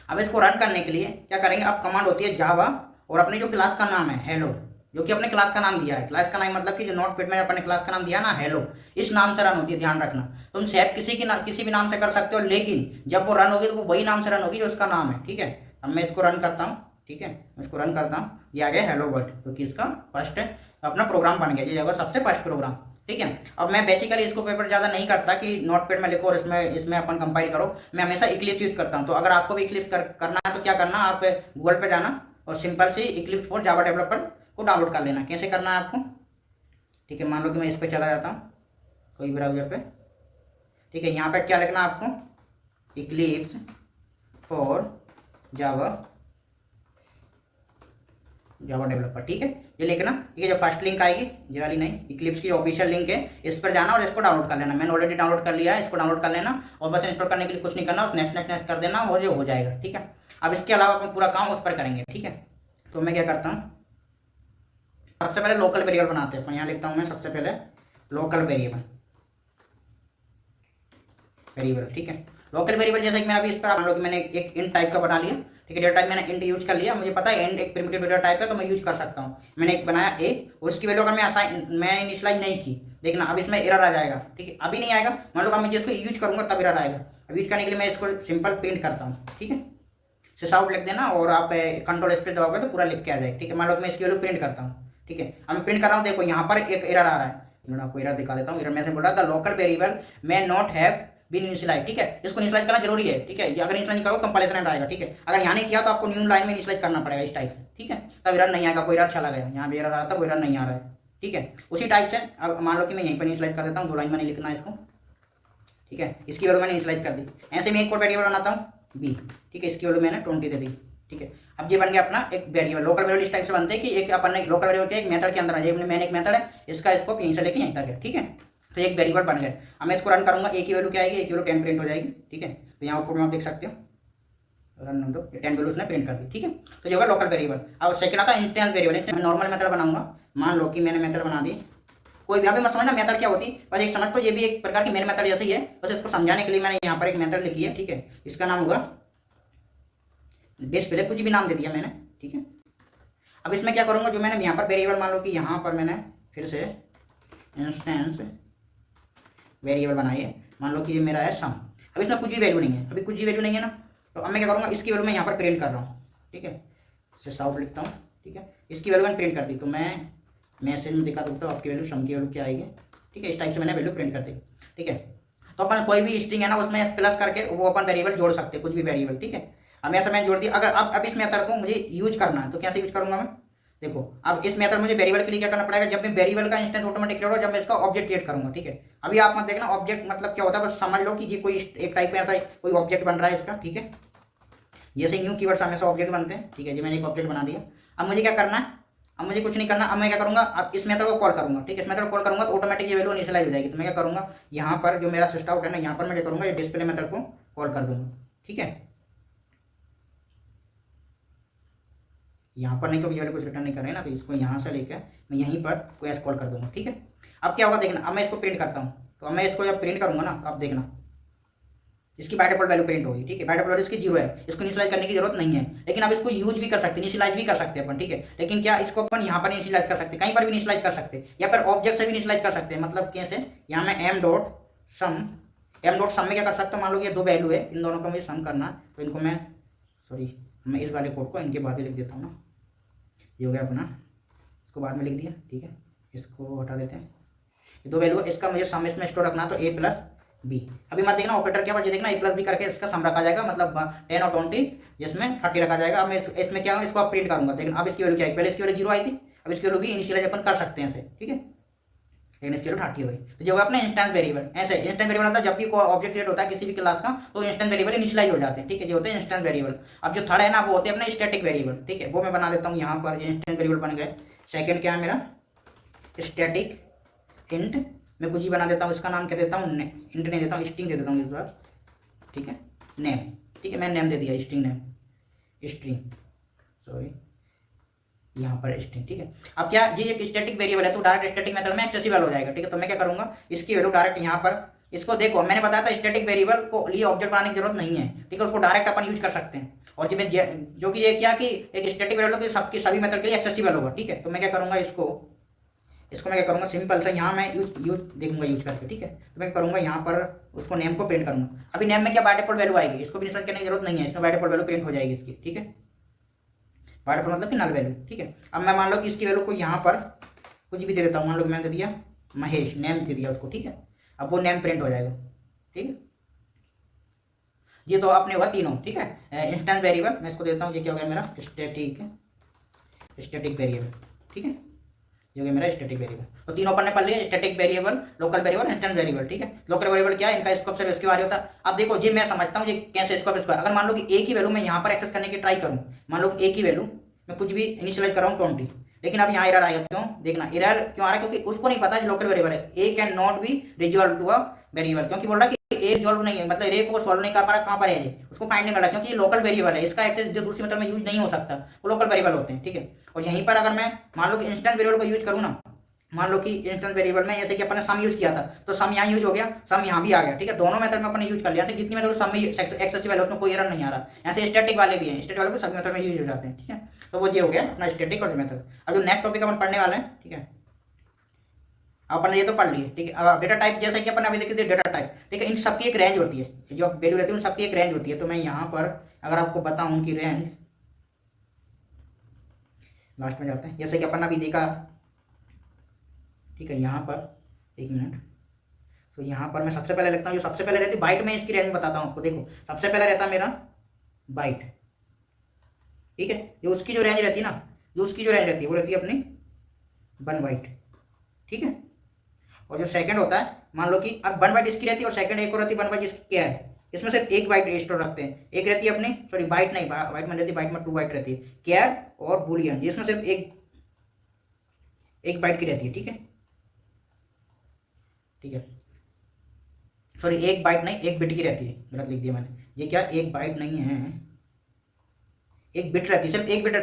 अब इसको रन करने के लिए क्या करेंगे, अब कमांड होती है जावा और अपनी जो क्लास का नाम है हेलो, जो कि अपने क्लास का नाम दिया है। क्लास का नाम मतलब कि जो नोटपैड में अपने क्लास का नाम दिया ना हेलो, इस नाम से रन होती है, ध्यान रखना। तुम सेव किसी भी नाम से कर सकते हो, लेकिन जब वो रन होगी तो वो वही नाम से रन होगी जो उसका नाम है, ठीक है। अब मैं इसको रन करता हूँ, ठीक है। मैं इसको रन करता हूँ, ये आ गया हेलो वर्ल्ड, क्योंकि इसका फर्स्ट अपना प्रोग्राम बन गया, ये जगह सबसे फर्स्ट प्रोग्राम, ठीक है। अब मैं बेसिकली इसको पेपर ज़्यादा नहीं करता कि नोटपैड में लिखो और इसमें अपन कंपाइल करो। मैं हमेशा इक्लिप्स यूज करता हूँ। तो अगर आपको भी इक्लिप्स करना है तो क्या करना, आप गूगल पे जाना और simple see Eclipse for Java developer को डाउनलोड कर लेना। कैसे करना है आपको, ठीक है। मान लो कि मैं इस पर चला जाता हूँ कोई ब्राउजर पे, ठीक है। यहाँ पे क्या लिखना है आपको, इक्लिप्स फॉर जावा डेवलपर, ठीक है। ये लिखना, ठीक है। जो फर्स्ट लिंक आएगी, ये वाली नहीं, इक्लिप्स की ऑफिशियल लिंक है, इस पर जाना और इसको डाउनलोड कर लेना। मैंने ऑलरेडी डाउनलोड कर लिया है, इसको डाउनलोड कर लेना और बस इंस्टॉल करने के लिए कुछ नहीं करना, उस नेक्स्ट नेक्स्ट नेक्स्ट कर देना और ये हो जाएगा, ठीक है। अब इसके अलावा अपन पूरा काम उस पर करेंगे, ठीक है। तो मैं क्या करता हूँ, सबसे पहले लोकल वेरिएबल बनाते हैं। यहाँ लिखता हूँ मैं सबसे पहले लोकल वेरिएबल, ठीक है। लोकल वेरिएबल जैसे कि मैं अभी इस पर मान लो कि मैंने एक इंट टाइप का बना लिया, ठीक है, डेटा टाइप मैंने इंट यूज कर लिया, मुझे पता है इंट एक प्रिमिटिव डेटा टाइप है तो मैं यूज कर सकता हूँ। मैंने एक बनाया ए और उसकी वैल्यू अगर मैं इनिशियलाइज नहीं की, देखना अब इसमें एरर आ जाएगा, ठीक है, अभी नहीं आएगा, मान लो अब मैं जिसको यूज करूंगा तब एरर आएगा। अब यूज करने के लिए मैं इसको सिंपल प्रिंट करता हूँ, ठीक है, सिस आउट लिख देना और आप कंट्रोल स्पेस दबाओगे तो पूरा लिख के आ जाएगा, ठीक है। मान लो कि मैं इसकी वैल्यू प्रिंट करता हूँ, ठीक है, अब मैं प्रिंट कर रहा हूँ, देखो यहाँ पर एक एरर आ रहा है, मैं आपको एरर दिखा देता हूँ। एरर में से बोल रहा था local variable may not have been initialise, ठीक है, इसको इनिशियलाइज करना जरूरी है, ठीक है, अगर इनिशियलाइज नहीं करोगे कंपाइलेशन एरर आएगा, ठीक है, अगर यहाँ नहीं किया तो आपको न्यू लाइन में इनिशियलाइज करना पड़ेगा इस टाइप से, ठीक है, तब एरर नहीं आएगा, कोई एरर चला गया, यहाँ भी एरर आ रहा था वो एरर नहीं आ रहा है, ठीक है। उसी टाइप से अब मान लो कि मैं यहीं पर इनिशियलाइज कर देता हूँ, 2 लाइन में नहीं लिखना है इसको, ठीक है, इसकी वैल्यू मैंने इनिशियलाइज कर दी, ऐसे मैं एक और वेरिएबल बनाता हूँ बी, ठीक है, इसकी वैल्यू मैंने 20 दे दी, ठीक है। अब ये बन गया अपना एक वेरिएबल। लोकल वेरिएबल इस टाइप से बनते हैं कि एक अपन लोकल वेरिएबल के एक मेथड के अंदर है, मैंने एक मेथड है, इसका स्कोप यहीं से लेके यहीं तक है, ठीक है, तो एक वेरिएबल बन गया। अब मैं इसको रन करूंगा, ए की वैल्यू क्या आएगी, ए की वैल्यू 10 प्रिंट हो जाएगी, ठीक है, तो यहाँ ऊपर में आप देख सकते हो, रन दो 10 वैल्यू उसने प्रिंट कर दी, ठीक है, तो ये होगा लोकल वेरिएबल। अब सेकंड आता है इंस्टेंस वेरिएबल। मैं नॉर्मल मेथड बनाऊंगा, मान लो कि मैंने मेथड बना दी, कोई भी अभी मत समझना मेथड क्या होती, बस एक समझ तो ये भी एक प्रकार की मेन मेथड जैसी है, बस इसको समझाने के लिए मैंने यहाँ पर एक मेथड लिखी है, ठीक है, इसका नाम होगा डिस्प्ले, कुछ भी नाम दे दिया मैंने, ठीक है। अब इसमें क्या करूँगा, जो मैंने यहाँ पर वेरिएबल मान लो कि यहाँ पर मैंने फिर से इंस्टेंस वेरिएबल बनाई है, मान लो कि ये मेरा है सम। अब इसमें कुछ भी वैल्यू नहीं है, अभी कुछ भी वैल्यू नहीं है ना, तो अब मैं क्या करूँगा, इसकी वैल्यू मैं यहाँ पर प्रिंट कर रहा हूँ, ठीक है, सिस आउट लिखता हूँ, ठीक है, इसकी वैल्यू मैंने प्रिंट कर दी, तो मैं मैसेज में दिखा दूँगा आपकी वैल्यू, सम की वैल्यू क्या आएगी, ठीक है, इस टाइप से मैंने वैल्यू प्रिंट कर दी, ठीक है। तो अपन कोई भी स्ट्रिंग है ना उसमें प्लस करके वो अपन वेरिएबल जोड़ सकते हैं, कुछ भी वेरिएबल, ठीक है। अब ऐसा मैं जोड़ दी, अगर अब इस मेथड को मुझे यूज करना है तो कैसे यूज करूँगा मैं, देखो अब इस मेथड मुझे वेरिएबल के लिए क्या करना पड़ेगा, जब मैं वेरिएबल का इंस्टेंस ऑटोमेटिक क्रिएट होगा जब मैं इसका ऑब्जेक्ट क्रिएट करूँगा, ठीक है। अभी आप मत देखना ऑब्जेक्ट मतलब क्या होता है, बस समझ लो कि ये कोई एक टाइप में ऐसा कोई ऑब्जेक्ट बन रहा है इसका, ठीक है, जैसे न्यू कीवर्ड्स हमेशा ऑब्जेक्ट बनते हैं, ठीक है जी, मैंने एक ऑब्जेक्ट बना दिया। अब मुझे क्या करना है, अब मुझे कुछ नहीं करना, अब मैं क्या करूँगा, अब इस मेथड को कॉल करूँगा, ठीक है, इस मेथड को कॉल करूँगा तो ऑटोमेटिक ये वैल्यू इनिशियलाइज हो जाएगी। तो मैं क्या करूँगा, यहाँ पर जो मेरा सिस्ट आउट है ना, यहाँ पर मैं क्या करूँगा, ये डिस्प्ले मेथड को कॉल कर दूँगा, ठीक है, यहाँ पर नहीं, क्योंकि ये कुछ रिटर्न नहीं कर रहे हैं ना, तो इसको यहाँ से लेकर मैं यहीं पर कोई ऐसे कॉल कर दूँगा, ठीक है। अब क्या होगा देखना, अब मैं इसको प्रिंट करता हूँ, तो अब मैं इसको जब प्रिंट करूँगा ना, तो अब देखना इसकी बाय डिफॉल्ट वैल्यू प्रिंट होगी, ठीक है, बाय डिफॉल्ट इसकी 0 है, इसको इनिशियलाइज करने की जरूरत नहीं है, लेकिन अब इसको यूज भी कर सकते हैं, इनिशियलाइज भी कर सकते हैं अपन, ठीक है। लेकिन क्या इसको अपन यहाँ पर इनिशियलाइज कर सकते हैं, कहीं पर भी इनिशियलाइज कर सकते हैं, या फिर ऑब्जेक्ट से भी इनिशियलाइज कर सकते हैं, मतलब कैसे, यहाँ मैं एम डॉट सम में क्या कर सकता हूँ, मान लो ये 2 वैल्यू है, इन दोनों का मुझे सम करना है, तो इनको मैं इस वाले कोड को इनके बाद ही लिख देता हूँ ना, ये हो गया अपना, इसको बाद में लिख दिया, ठीक है, इसको हटा देते हैं, ये 2 वैल्यू है, इसका मुझे सम इसमें स्टोर रखना तो ए प्लस बी। अभी मत देखना ऑपरेटर क्या, मुझे देखना ए प्लस बी करके इसका सम रखा जाएगा, मतलब 10 और 20 जिसमें 30 रखा जाएगा। अब मैं इसमें क्या होगा, इसको आप प्रिंट करूँगा, देखना अब इसकी वैल्यू क्या है, पहले इसकी वैल्यू 0 आई थी, अब इसकी वैल्यू भी इनिशियलाइज अपन कर सकते हैं ऐसे, ठीक है, लेकिन इसकी वैल्यू 30 हुई, तो जो है अपना इंस्टेंस वेरिएबल। ऐसे इंस्टेंस वेरिएबल मतलब जब भी कोई ऑब्जेक्ट क्रिएट होता है किसी भी क्लास का तो इंस्टेंस वेरिएबल इनिशियलाइज हो जाते हैं, ठीक है, जो होते हैं इंस्टेंस वेरिएबल। अब जो थर्ड है ना वो होते हैं अपने स्टैटिक वेरिएबल, ठीक है, वो मैं बना देता हूँ यहाँ पर, ये इंस्टेंस वेरिएबल बन गए। सेकंड क्या है मेरा, स्टैटिक इंट, मैं कुछ ही बना देता हूँ, इसका नाम क्या देता हूँ, इंट नहीं देता हूँ, स्ट्रिंग दे देता हूँ इस बार, ठीक है, नेम, ठीक है, मैंने नेम दे दिया, स्ट्रिंग नेम, स्ट्रिंग सॉरी यहाँ पर स्ट्रिंग, ठीक है। अब क्या जी एक स्टैटिक वेरिएबल है तो डायरेक्ट स्टैटिक मेथड में एक्सेसिबल हो जाएगा, ठीक है। तो मैं क्या करूँगा, इसकी वैल्यू डायरेक्ट यहाँ पर, इसको देखो मैंने बताया था स्टैटिक वेरिएबल को लिए ऑब्जेक्ट बनाने की जरूरत नहीं है, ठीक है, उसको डायरेक्ट अपन यूज कर सकते हैं। और जो कि ये क्या कि एक स्टैटिक वेरिएबल सबकी सभी मेथड के लिए एक्सेसिबल होगा, ठीक है। तो मैं क्या करूँगा, इसको मैं क्या करूँगा, सिंपल सा यहाँ मैं यूज देखूंगा यूज करके, ठीक है। तो मैं करूँगा यहाँ पर उसको नेम को प्रिंट करूँगा। अभी नेम में क्या बाय डिफॉल्ट वैल्यू आएगी, इसको भी निश्चित करने की जरूरत नहीं है, इसमें बाय डिफॉल्ट वैल्यू प्रिंट हो जाएगी इसकी, ठीक है, बाय डिफॉल्ट मतलब कि नल वैल्यू, ठीक है। अब मैं मान लो कि इसकी वैल्यू को यहाँ पर कुछ भी दे देता हूँ, मान लो कि मैंने दे दिया महेश, नेम दे दिया उसको, ठीक है। अब वो नेम प्रिंट हो जाएगा, ठीक है। ये तो अपने हुआ तीनों, ठीक है। इंस्टेंस वेरिएबल मैं इसको देता हूँ, ये क्या हो गया मेरा स्टैटिक वेरिएबल, ठीक है, ये हो गया मेरा स्टैटिक वेरिएबल। तो तीनों अपन ने पढ़ लिया, static variable, local variable, instance variable, ठीक है। लोकल वेरिएबल क्या है, इनका स्कोप से इसके बारे होता है। अब देखो जी मैं समझता हूँ जी कैसे स्कोप इसको, अगर मान लो कि ए की वैल्यू मैं यहाँ पर एक्सेस करने की ट्राई करूँ, मान लो ए की वैल्यू मैं कुछ भी इनिशियलाइज कर रहा हूँ 20, लेकिन अब यहाँ एरर आएगा, क्यों देखना एरर क्यों आ रहा है, क्योंकि उसको नहीं पता लोकल वेरिएबल है, a can not be resolve to a variable, क्योंकि बोल रहा है कि ए रिजॉल्व नहीं है, मतलब ए को सॉल्व नहीं कर पा रहा, कहाँ पर है ये उसको फाइंड नहीं कर रहा, क्योंकि ये लोकल वेरिएबल है, इसका एक्सेस जो दूसरी मेथड में यूज नहीं हो सकता, वो लोकल वेरिएबल होते हैं, ठीक है। और यहीं पर अगर मैं मान लो कि इंस्टेंस वेरिएबल को यूज करूँ ना, मान लो कि इंस्टेंस वेरिएबल में जैसे कि अपन ने सम यूज किया था, तो सम यहाँ यूज हो गया, सम यहाँ भी आ गया, ठीक है। दोनों मेथड में अपन ने यूज कर लिया। ऐसे जितनी मेथड सम में एक्सेसिबल है उसमें कोई एरर नहीं आ रहा। ऐसे स्टैटिक वाले भी हैं, स्टैटिक वाले को सभी मेथड में यूज हो जाते हैं, ठीक है। तो वो ये हो गया अपना स्टैटिक और मेथड। अब जो नेक्स्ट टॉपिक अपन पढ़ने वाले हैं, ठीक है, अपन ने ये तो पढ़ लिए, ठीक है। अब डेटा टाइप, जैसे कि अपन अभी देखे थे डेटा टाइप, ठीक है, इन सबकी एक रेंज होती है, जो वैल्यू रहती है उन सबकी एक रेंज होती है। तो मैं यहाँ पर अगर आपको बताऊँ उनकी रेंज, लास्ट में जाते हैं, जैसे कि अपन अभी देखा, ठीक है, यहाँ पर 1 मिनट। तो यहाँ पर मैं सबसे पहले लिखता हूँ, जो सबसे पहले रहती है बाइट में, इसकी रेंज बताता हूँ आपको। देखो सबसे पहले रहता है मेरा बाइट, ठीक है। जो उसकी जो रेंज रहती है ना, जो उसकी जो रेंज रहती है वो रहती है अपनी 1 बाइट, ठीक है। और जो सेकंड होता है, मान लो कि अब 1 बाइट इसकी रहती है और सेकंड एक और रहती है 1 बाइट, इसकी क्या है, इसमें सिर्फ 1 बाइट रजिस्टर रखते हैं। एक रहती है अपनी, सॉरी बाइट नहीं, बाइट में रहती है, बाइट में 2 बाइट रहती है, कैर और बुलियन, जिसमें सिर्फ एक बाइट की रहती है, ठीक है, ठीक है। सॉरी 1 बाइट नहीं, 1 बिट की रहती है, गलत लिख दिया मैंने। ये क्या 1 बाइट नहीं है, 1 बिट रहती है, सिर्फ 1 बिट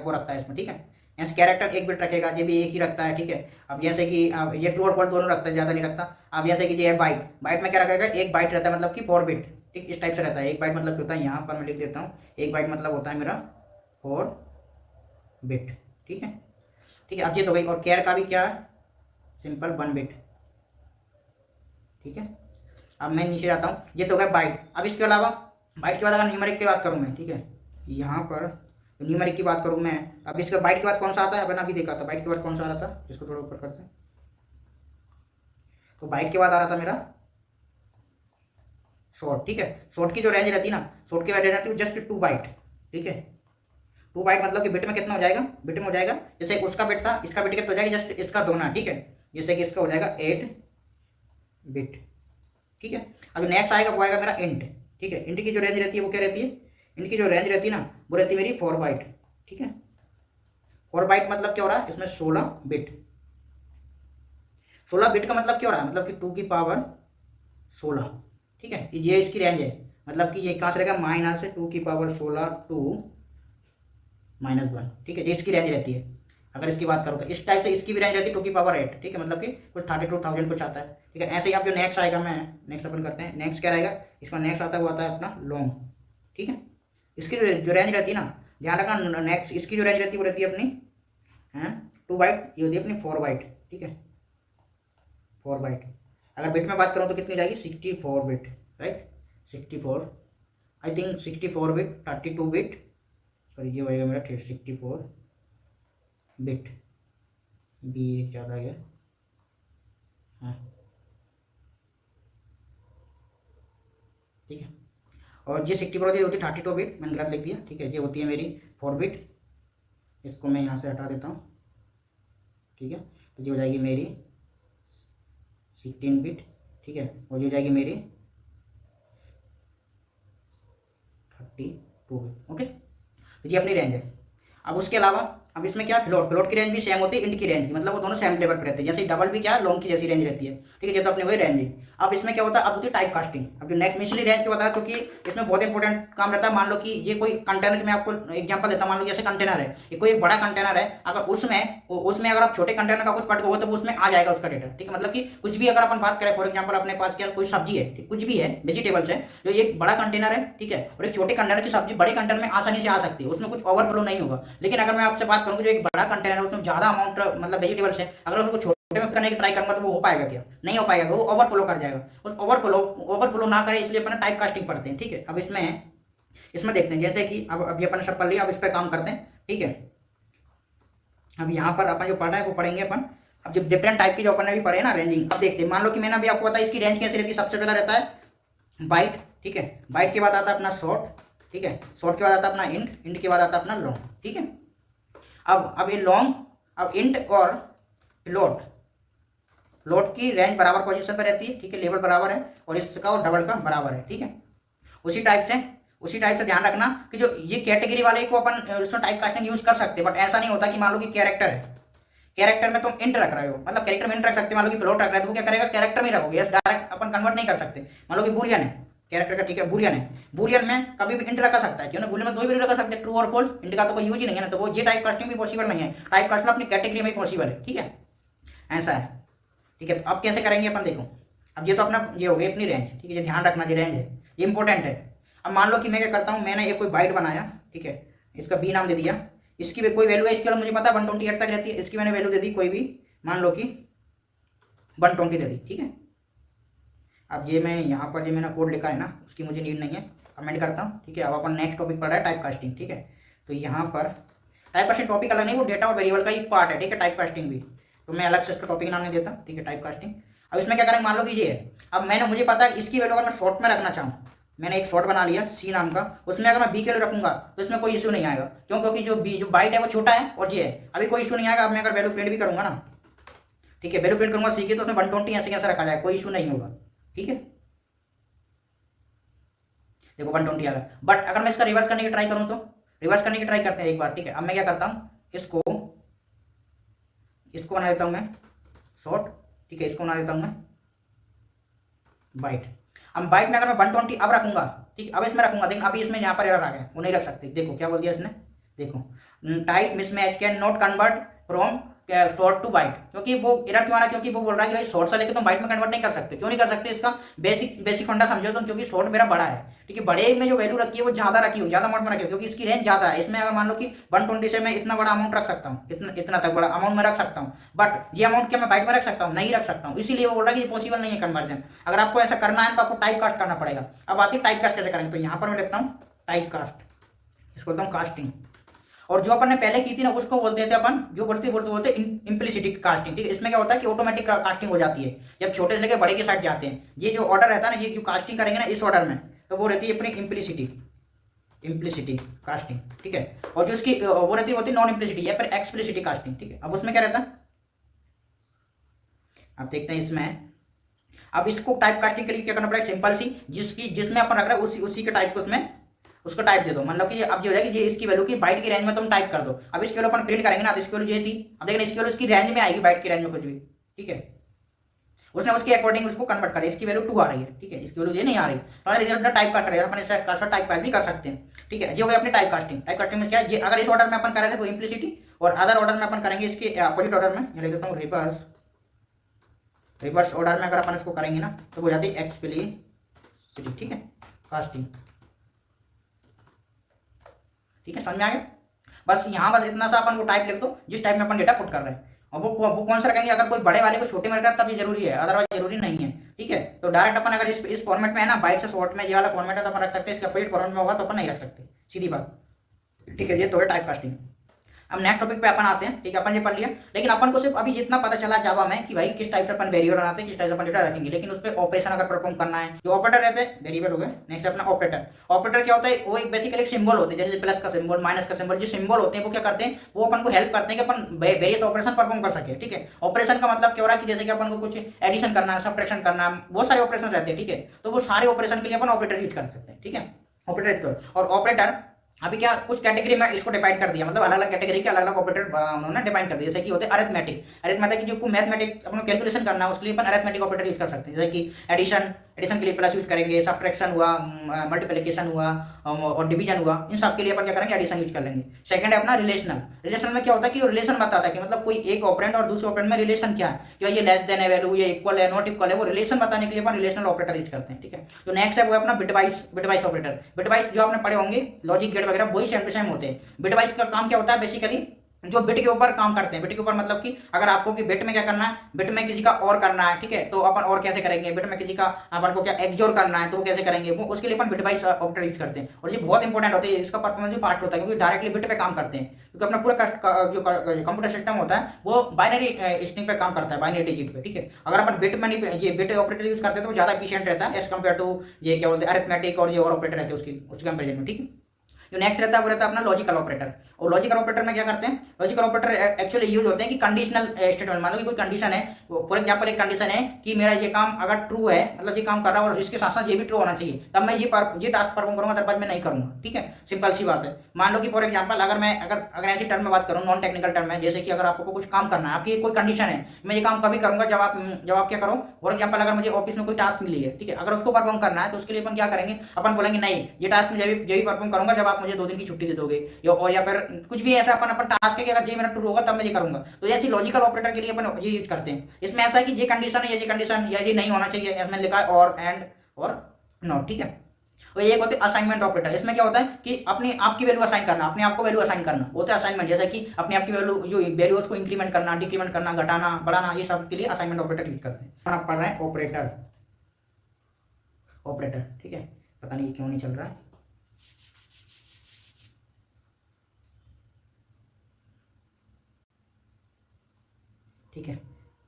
वो रखता है इसमें, ठीक है। यहाँ कैरेक्टर 1 बिट रखेगा, ये भी एक ही रखता है, ठीक है। अब जैसे कि ये ट्रू और फॉल्स दोनों रखता है, ज़्यादा नहीं रखता। अब जैसे कि ये है बाइट, बाइट में क्या रखेगा, 1 बाइट रहता है, मतलब कि 4 बिट, ठीक, इस टाइप से रहता है। 1 बाइट मतलब होता है, यहाँ पर मैं लिख देता हूँ, 1 बाइट मतलब होता है मेरा 4 बिट, ठीक है, ठीक है। अब ये तो गई। और कैर का भी क्या है, सिंपल 1 बिट, ठीक है। अब मैं नीचे जाता हूँ, ये तो गया बाइट। अब इसके अलावा बाइट के बाद अगर न्यूमेरिक की बात करूँ मैं, ठीक है, यहाँ पर न्यूमेरिक की बात करूँ मैं, अब इसके बाइट के बाद कौन सा आता है, अपन अभी देखा था बाइट के बाद कौन सा आ रहा था, इसको थोड़ा ऊपर करते हैं। तो बाइट के बाद आ रहा था मेरा शॉर्ट, ठीक है। शॉर्ट की जो रेंज रहती है ना, शॉर्ट की रेंज रहती है जस्ट 2 बाइट, ठीक है। 2 बाइट मतलब कि बिट में कितना हो जाएगा, बिट में हो जाएगा, जैसे उसका बिट था, इसका बिट कितना हो जाएगा, जस्ट इसका दोना, ठीक है। जैसे कि इसका हो जाएगा 8 बिट, ठीक है। अब नेक्स्ट आएगा वो आएगा मेरा इंट, ठीक है। इंट की जो रेंज रहती है वो क्या रहती है, इंट की जो रेंज रहती है ना वो रहती है मेरी 4 बाइट, ठीक है। 4 बाइट मतलब क्या हो रहा है, इसमें 16 बिट। 16 बिट का मतलब क्या हो रहा है, मतलब कि 2 की पावर 16, ठीक है। ये इसकी रेंज है, मतलब कि ये कहाँ से रहेगा, -2 की पावर 16 टू -1, ठीक है। ये इसकी रेंज रहती है। अगर इसकी बात करो तो इस टाइप से इसकी भी रेंज रहती है 2 की पावर 8, ठीक है, मतलब कि कुछ 32,000 कुछ आता है, ठीक है। ऐसे ही आप जो नेक्स्ट आएगा, मैं नेक्स्ट ओपन करते हैं, नेक्स्ट क्या रहेगा, इसका नेक्स्ट आता है वो आता है अपना लॉन्ग, ठीक है। इसकी जो रेंज रहती है ना, ध्यान रखना, नेक्स्ट इसकी जो रेंज रहती है वो रहती है अपनी 2 बाइट, ये होती है अपनी 4 बाइट, ठीक है, 4 बाइट। अगर बिट में बात करूँ तो कितनी हो जाएगी, 64 bit, right, 64, I think 64 bit, 32 bit, sorry ये होएगा मेरा 64 बिट, बी एक ज़्यादा गया, हाँ, ठीक है। और ये 64 होती है 32 बिट, मैंने गलत लिख दिया, ठीक है। ये होती है मेरी 4 बिट, इसको मैं यहाँ से हटा देता हूँ, ठीक है। तो ये हो जाएगी मेरी 16 बिट, ठीक है। और ये हो जाएगी मेरी 32 बिट, ओके। तो ये अपनी रेंज है। अब उसके अलावा अब इसमें क्या, फ्लोट की रेंज भी सेम होती है इंट की रेंज की, मतलब वो दोनों सेम लेवल पर रहते हैं। जैसे डबल भी क्या है, लॉन्ग की जैसी रेंज रहती है, ठीक है। ये तो अपने वही रेंज है। अब इसमें क्या होता है, अब होती है टाइप कास्टिंग। अब जो नेक्स्ट मिचली रेंज की बताया, क्योंकि इसमें बहुत इंपॉर्टेंट काम रहता है। मान लो कि ये कोई कंटेनर की मैं आपको एग्जांपल देता हूँ, मान लो जैसे कंटेनर है, ये कोई एक बड़ा कंटेनर है, अगर उसमें अगर आप छोटे कंटेनर का कुछ पट हो तो उसमें आ जाएगा उसका डेटा, ठीक है। मतलब कि कुछ भी अगर अपन बात करें, फॉर एग्जाम्पल अपने पास क्या कोई सब्जी है, कुछ भी है, वेजिटेबल्स है, जो एक बड़ा कंटेनर है, ठीक है, और एक छोटे कंटेनर की सब्जी बड़े कंटेनर में आसानी से आ सकती है, उसमें कुछ ओवरफ्लो नहीं होगा। लेकिन अगर मैं आपसे बात करूँ जो एक बड़ा कंटेनर है, उसमें ज़्यादा अमाउंट मतलब वेजिटेबल्स है, अगर उसको छोटे में करने की ट्राई करूंगा तो वो हो पाएगा क्या, नहीं हो पाएगा, वो ओवरफ्लो कर जाएगा। उस ओवरफ्लो ना करे इसलिए अपन टाइप कास्टिंग पढ़ते हैं, ठीक है। अब इसमें देखते हैं, जैसे कि अब अभी अपन सब पढ़ लिया, अब इस पर काम करते हैं, ठीक है। अब यहाँ पर अपन जो पढ़ रहे हैं वो पढ़ेंगे अपन। अब जो डिफरेंट टाइप की जो अपन ने भी पढ़े ना रेंजिंग, अब देखते हैं। मान लो कि मैंने अभी आपको बताया इसकी रेंज कैसे रहती है। सबसे पहला रहता है बाइट, ठीक है। बाइट के बाद आता है अपना शॉर्ट, ठीक है। शॉर्ट के बाद आता है अपना इंट के बाद आता है अपना लॉन्ग, ठीक है। अब ये लॉन्ग, अब इंट और लोट की रेंज बराबर पोजीशन पर रहती है, ठीक है, लेवल बराबर है, और इसका और डबल का बराबर है, ठीक है। उसी टाइप से ध्यान रखना कि जो ये कैटेगरी वाले को अपन उसमें टाइप कास्टिंग यूज कर सकते हैं, बट ऐसा नहीं होता कि मान लो कि कैरेक्टर है, कैरेक्टर में तुम इंट रख रहे हो, मतलब कैरेक्टर में इंट रख सकते, मान लो कि फ्लोट रख रहे हो तो वो क्या करेगा, कैरेक्टर में रखोगे, डायरेक्ट अपन कन्वर्ट नहीं कर सकते। मान लो कि बूलियन है कैरेक्टर का, ठीक है, बूलियन है, बूलियन में कभी भी इंट रखा सकता है, क्यों ना, बूलियन में 2 भी रखा सकते हैं, ट्रू और फॉल्स, इंट का तो कोई यूज ही नहीं है ना, तो वो ये टाइप कास्टिंग भी पॉसिबल नहीं है। टाइप कास्टिंग अपनी कैटेगरी में ही पॉसिबल है, ठीक है। ऐसा है, ठीक है। तो अब कैसे करेंगे अपन, देखो अब ये तो अपना ये हो गई अपनी रेंज, ठीक है। ये ध्यान रखना, ये रेंज है, ये इंपॉर्टेंट है। अब मान लो कि मैं क्या करता हूँ, मैंने एक कोई बाइट बनाया, ठीक है, इसका बी नाम दे दिया, इसकी भी कोई वैल्यू है, इसके मुझे पता है 128 तक रहती है, इसकी मैंने वैल्यू दे दी कोई भी, मान लो कि 120 दे दी, ठीक है। अब ये मैं यहाँ पर जो मैंने कोड लिखा है ना, उसकी मुझे नीड नहीं है, कमेंट करता हूँ, ठीक है। अब अपन नेक्स्ट टॉपिक पढ़ रहा है टाइप कास्टिंग, ठीक है। तो यहाँ पर टाइप कास्टिंग टॉपिक अलग नहीं, वो डेटा और वेरिएबल का एक पार्ट है, ठीक है, टाइप कास्टिंग भी। तो मैं अलग से इसका टॉपिक नाम नहीं देता, ठीक है, टाइप कास्टिंग। अब इसमें क्या करेंगे, मान लो कि ये है, अब मैंने मुझे पता है इसकी वैल्यू अगर मैं शॉर्ट में रखना चाहूँ, मैंने एक शॉर्ट बना लिया सी नाम का, उसमें अगर मैं बी के वैल्यू रखूंगा तो इसमें कोई इशू नहीं आएगा, क्यों, क्योंकि जो बाइट है वो छोटा है और ये है, अभी कोई इशू नहीं आएगा। अब मैं अगर वैल्यू प्रिंट भी करूंगा ना, ठीक है, वैल्यू प्रिंट करूंगा सी की, तो उसमें 120 ऐसे कैसे रखा जाए, कोई इशू नहीं होगा, ठीक है। देखो 120 आ गया, बट अगर मैं इसका रिवर्स करने की ट्राई करूं तो, रिवर्स करने की ट्राई करते हैं एक बार, ठीक है। अब मैं क्या करता हूं, इसको इसको बना देता हूं मैं शॉर्ट, ठीक है, इसको बना देता हूं मैं बाइट। अब बाइट में अगर मैं 120 अब रखूंगा, ठीक, अब इसमें रखूंगा, लेकिन अभी इसमें यहाँ पर एरर आ गया, वो नहीं रख सकते। देखो क्या बोल दिया इसने, देखो type mismatch can not convert from short to byte, क्योंकि वो एरर क्यों आ रहा है, क्योंकि वो बोल रहा है कि भाई शॉर्ट से लेकर तुम बाइट में कन्वर्ट नहीं कर सकते। क्यों नहीं कर सकते, इसका बेसिक फंडा समझो तुम, क्योंकि शॉर्ट मेरा बड़ा है, ठीक है, बड़े में जो वैल्यू रखी है वो ज्यादा रखी हो, ज्यादा अमाउंट में रखी हो, क्योंकि इसकी रेंज ज्यादा है। इसमें अगर मान लो कि 120 से मैं इतना बड़ा अमाउंट रख सकता हूँ, इतना तक बड़ा अमाउंट में रख सकता हूँ, बट ये अमाउंट क्या मैं बाइट में रख सकता हूँ, नहीं रख सकता हूँ। इसीलिए वो बोल रहा है कि पॉसिबल नहीं है कन्वर्जन। अगर आपको ऐसा करना है तो आपको टाइप कास्ट करना पड़ेगा। अब आती है टाइप कास्ट कैसे करेंगे, तो यहाँ पर मैं लिखता हूँ टाइप कास्ट, इसको बोलता हूँ कास्टिंग। और जो अपन ने पहले की थी ना, उसको बोलते थे अपन, जो बोलते इम्प्लिसिटी कास्टिंग, ठीक है। इसमें क्या होता है कि ऑटोमेटिक कास्टिंग हो जाती है जब छोटे से लेकर बड़े की साइड जाते हैं। ये जो ऑर्डर रहता है ना, ये जो कास्टिंग करेंगे ना इस ऑर्डर में, तो वो रहती है अपनी इम्प्लिसिटी कास्टिंग, ठीक है। और जो इसकी वो रहती है नॉन इम्प्लिसिटी या फिर एक्सप्लिसिटी कास्टिंग, ठीक है। अब उसमें क्या रहता है, अब देखते हैं इसमें। अब इसको टाइप कास्टिंग के लिए क्या करना पड़ेगा, सिंपल सी, जिसमें अपन रख रहे हैं उसी के टाइप को उसमें उसको टाइप दे दो। मतलब कि अब ये हो जाएगा कि ये इसकी वैल्यू की बाइट की रेंज में तुम टाइप कर दो। अब इसकी वैल्यू अपन प्रिंट करेंगे ना, तो इसकी वैल्यू ये थी, अब देखना इसकी वैल्यू इसकी रेंज में आएगी, बाइट की रेंज में कुछ भी, ठीक है। उसने उसके अकॉर्डिंग उसको कन्वर्ट करें, इसकी वैल्यू 2 आ रही है, ठीक है, इसकी वैल्यू ये नहीं आ रही, तो रिजल्ट टाइप कास्ट करेगा अपन, इसका कर्सर टाइप कास्ट भी कर सकते हैं, ठीक है। ये हो गया अपनी टाइप कास्टिंग। टाइप कास्टिंग में क्या है, ये अगर इस ऑर्डर में अपन करेंगे तो इम्प्लिसिटी, और अदर ऑर्डर में अपन करेंगे इसके अपोजिट ऑर्डर में, ये लिख देता हूँ रिवर्स ऑर्डर में अगर अपन इसको करेंगे ना, तो हो जाती है एक्सप्लिसिटी, ठीक है, कास्टिंग, ठीक है, समझ में आ गया। बस यहाँ बस इतना सा अपन को टाइप लिख दो जिस टाइप में अपन डेटा पुट कर रहे हैं, और वो कौन सा रखेंगे, अगर कोई बड़े वाले को छोटे में रखा है तब ये जरूरी है, अदरवाइज जरूरी नहीं है, ठीक है। तो डायरेक्ट अपन अगर इस फॉर्मेट में है ना, बाइट से शॉर्ट में ये वाला फॉर्मेट है तो अपन रख सकते हैं, इसके अपोजिट फॉर्मेट में होगा तो अपन नहीं रख सकते, सीधी बात, ठीक है। ये तो है टाइप कास्टिंग। अब नेक्स्ट टॉपिक पे अपन आते हैं, ठीक है। अपन ये पढ़ लिया, लेकिन अपन को सिर्फ अभी जितना पता चला जावा में कि भाई किस टाइप से अपन वेरिएबल बनाते हैं, किस टाइप से अपन डेटा रखेंगे, लेकिन उस पर ऑपरेशन अगर परफॉर्म करना है, जो ऑपरेटर रहते हैं वेरिएबल हो गए। नेक्स्ट अपना ऑपरेटर। ऑपरेटर क्या होता है, वो एक बेसिकली एक सिंबल होते हैं, जैसे प्लस का सिंबल, माइनस का सिंबल, जो सिंबल होते हैं वो क्या करते हैं, वो अपन को हेल्प करते हैं कि अपन वेरियस ऑपरेशन परफॉर्म कर सके, ठीक है। ऑपरेशन का मतलब क्या हो रहा है कि जैसे कि अपन को कुछ एडिशन करना है, सब्ट्रैक्शन करना है, बहुत सारे ऑपरेशन रहते हैं, ठीक है। तो वो सारे ऑपरेशन के लिए अपन ऑपरेटर यूज कर सकते हैं, ठीक है, ऑपरेटर। और ऑपरेटर अभी क्या कुछ कैटेगरी में इसको डिफाइन कर दिया, मतलब अलग अलग कैटेगरी के अलग अलग ऑपरेटर उन्होंने डिफाइन कर दिया। जैसे कि होते हैं अरिथमेटिक जो मैथमेटिक अपन कैलकुलेशन करना है उसके लिए अपन अरिथमेटिक ऑपरेटर यूज कर सकते हैं, जैसे कि एडिशन के लिए प्लस यूज करेंगे, सब्ट्रैक्शन हुआ, मल्टीप्लिकेशन हुआ और डिवीजन हुआ, इन सब के लिए अपन क्या करेंगे, एडिशन यूज कर लेंगे। सेकंड है अपना रिलेशनल में क्या होता है कि रिलेशन बताता है कि मतलब कोई एक ऑपरेंड और दूसरे ऑपरेंड में रिलेशन क्या है, कि ये लेस देन है वैल्यू, ये इक्वल है, नॉट इक्वल है, वो रिलेशन बताने के लिए अपन रिलेशनल ऑपरेटर यूज करते हैं, ठीक है। तो नेक्स्ट है वो अपना बिटवाइस ऑपरेटर। बिटवाइस जो आपने पढ़े होंगे लॉजिक गेट वगैरह, वही सेम टू सेम होते हैं। बिटवाइस का काम क्या होता है, बेसिकली जो बिट के ऊपर काम करते हैं। बिट के ऊपर मतलब कि अगर आपको कि बिट में क्या करना है, बिट में किसी का और करना है, ठीक है, तो अपन और कैसे करेंगे, बिट में किसी का अपन को क्या एक्सजोर करना है तो वो कैसे करेंगे, वो उसके लिए अपन बिटवाइस ऑपरेटर यूज करते हैं। और ये बहुत इंपॉर्टेंट होते हैं, इसका परफॉर्मेंस भी फास्ट होता है क्योंकि डायरेक्टली बिट पे काम करते हैं, क्योंकि अपना पूरा जो कंप्यूटर सिस्टम होता है वो बाइनरी स्ट्रिंग पे काम करता है, बाइनरी डिजिट पे, ठीक है। अगर अपन बिट में ये बिट ऑपरेटर यूज करते हैं तो वो ज्यादा एफिशिएंट रहता है एज कम्पेयर टू ये क्या बोलते हैं अरिथमेटिक और ये और ऑपरेटर रहते हैं उसके कंपेरिजन में, ठीक है। जो नेक्स्ट रहता है वो रहता है अपना लॉजिकल ऑपरेटर। और लॉजिकल ऑपरेटर में क्या करते हैं, लॉजिकल ऑपरेटर एक्चुअली यूज होते हैं कि कंडीशनल स्टेटमेंट, मान लो कि कोई कंडीशन है, फॉर एग्जांपल एक कंडीशन है कि मेरा ये काम अगर ट्रू है, मतलब ये काम कर रहा है और इसके साथ साथ ये भी ट्रू होना चाहिए, तब मैं ये टास्क परफॉर्म करूंगा, अदरवाइज मैं नहीं करूंगा, ठीक है। सिंपल सी बात है। मान लो कि फॉर एग्जाम्पल अगर ऐसी टर्म में बात करूँ, नॉन टेक्निकल टर्म में, जैसे कि अगर आपको कुछ काम करना है, आपकी कोई कंडीशन है, मैं ये काम कभी करूंगा जब आप क्या करो, फॉर एग्जाम्पल अगर मुझे ऑफिस में कोई टास्क मिली है, ठीक है, अगर उसको परफॉर्म करना है तो उसके लिए अपन क्या करेंगे, अपन बोलेंगे नहीं, ये टास्क मैं जब भी परफॉर्म करूंगा जब आप मुझे 2 दिन की छुट्टी दे दोगे, या फिर कुछ भी ऐसा अपन अपन टास्क है कि अगर ये मेरा ट्रू होगा तब मैं ये करूंगा। तो ऐसी लॉजिकल ऑपरेटर के लिए अपन ये यूज करते हैं। इसमें ऐसा है कि ये कंडीशन है, ये कंडीशन, या ये नहीं होना चाहिए, इसमें लिखा है और, एंड और नॉट, ठीक है। और एक होते हैं असाइनमेंट ऑपरेटर। इसमें क्या होता है कि अपनी आपकी वैल्यू असाइन करना, अपने आप को वैल्यू असाइन करना होता है असाइनमेंट। जैसे कि अपने आप की वैल्यू, जो वैल्यू उसको इंक्रीमेंट करना, डिक्रीमेंट करना, घटाना, बढ़ाना, ये सब के लिए असाइनमेंट ऑपरेटर यूज करते हैं। आप पढ़ रहे हैं ऑपरेटर, ऑपरेटर, ठीक है। पता नहीं क्यों नहीं चल रहा है। ठीक है,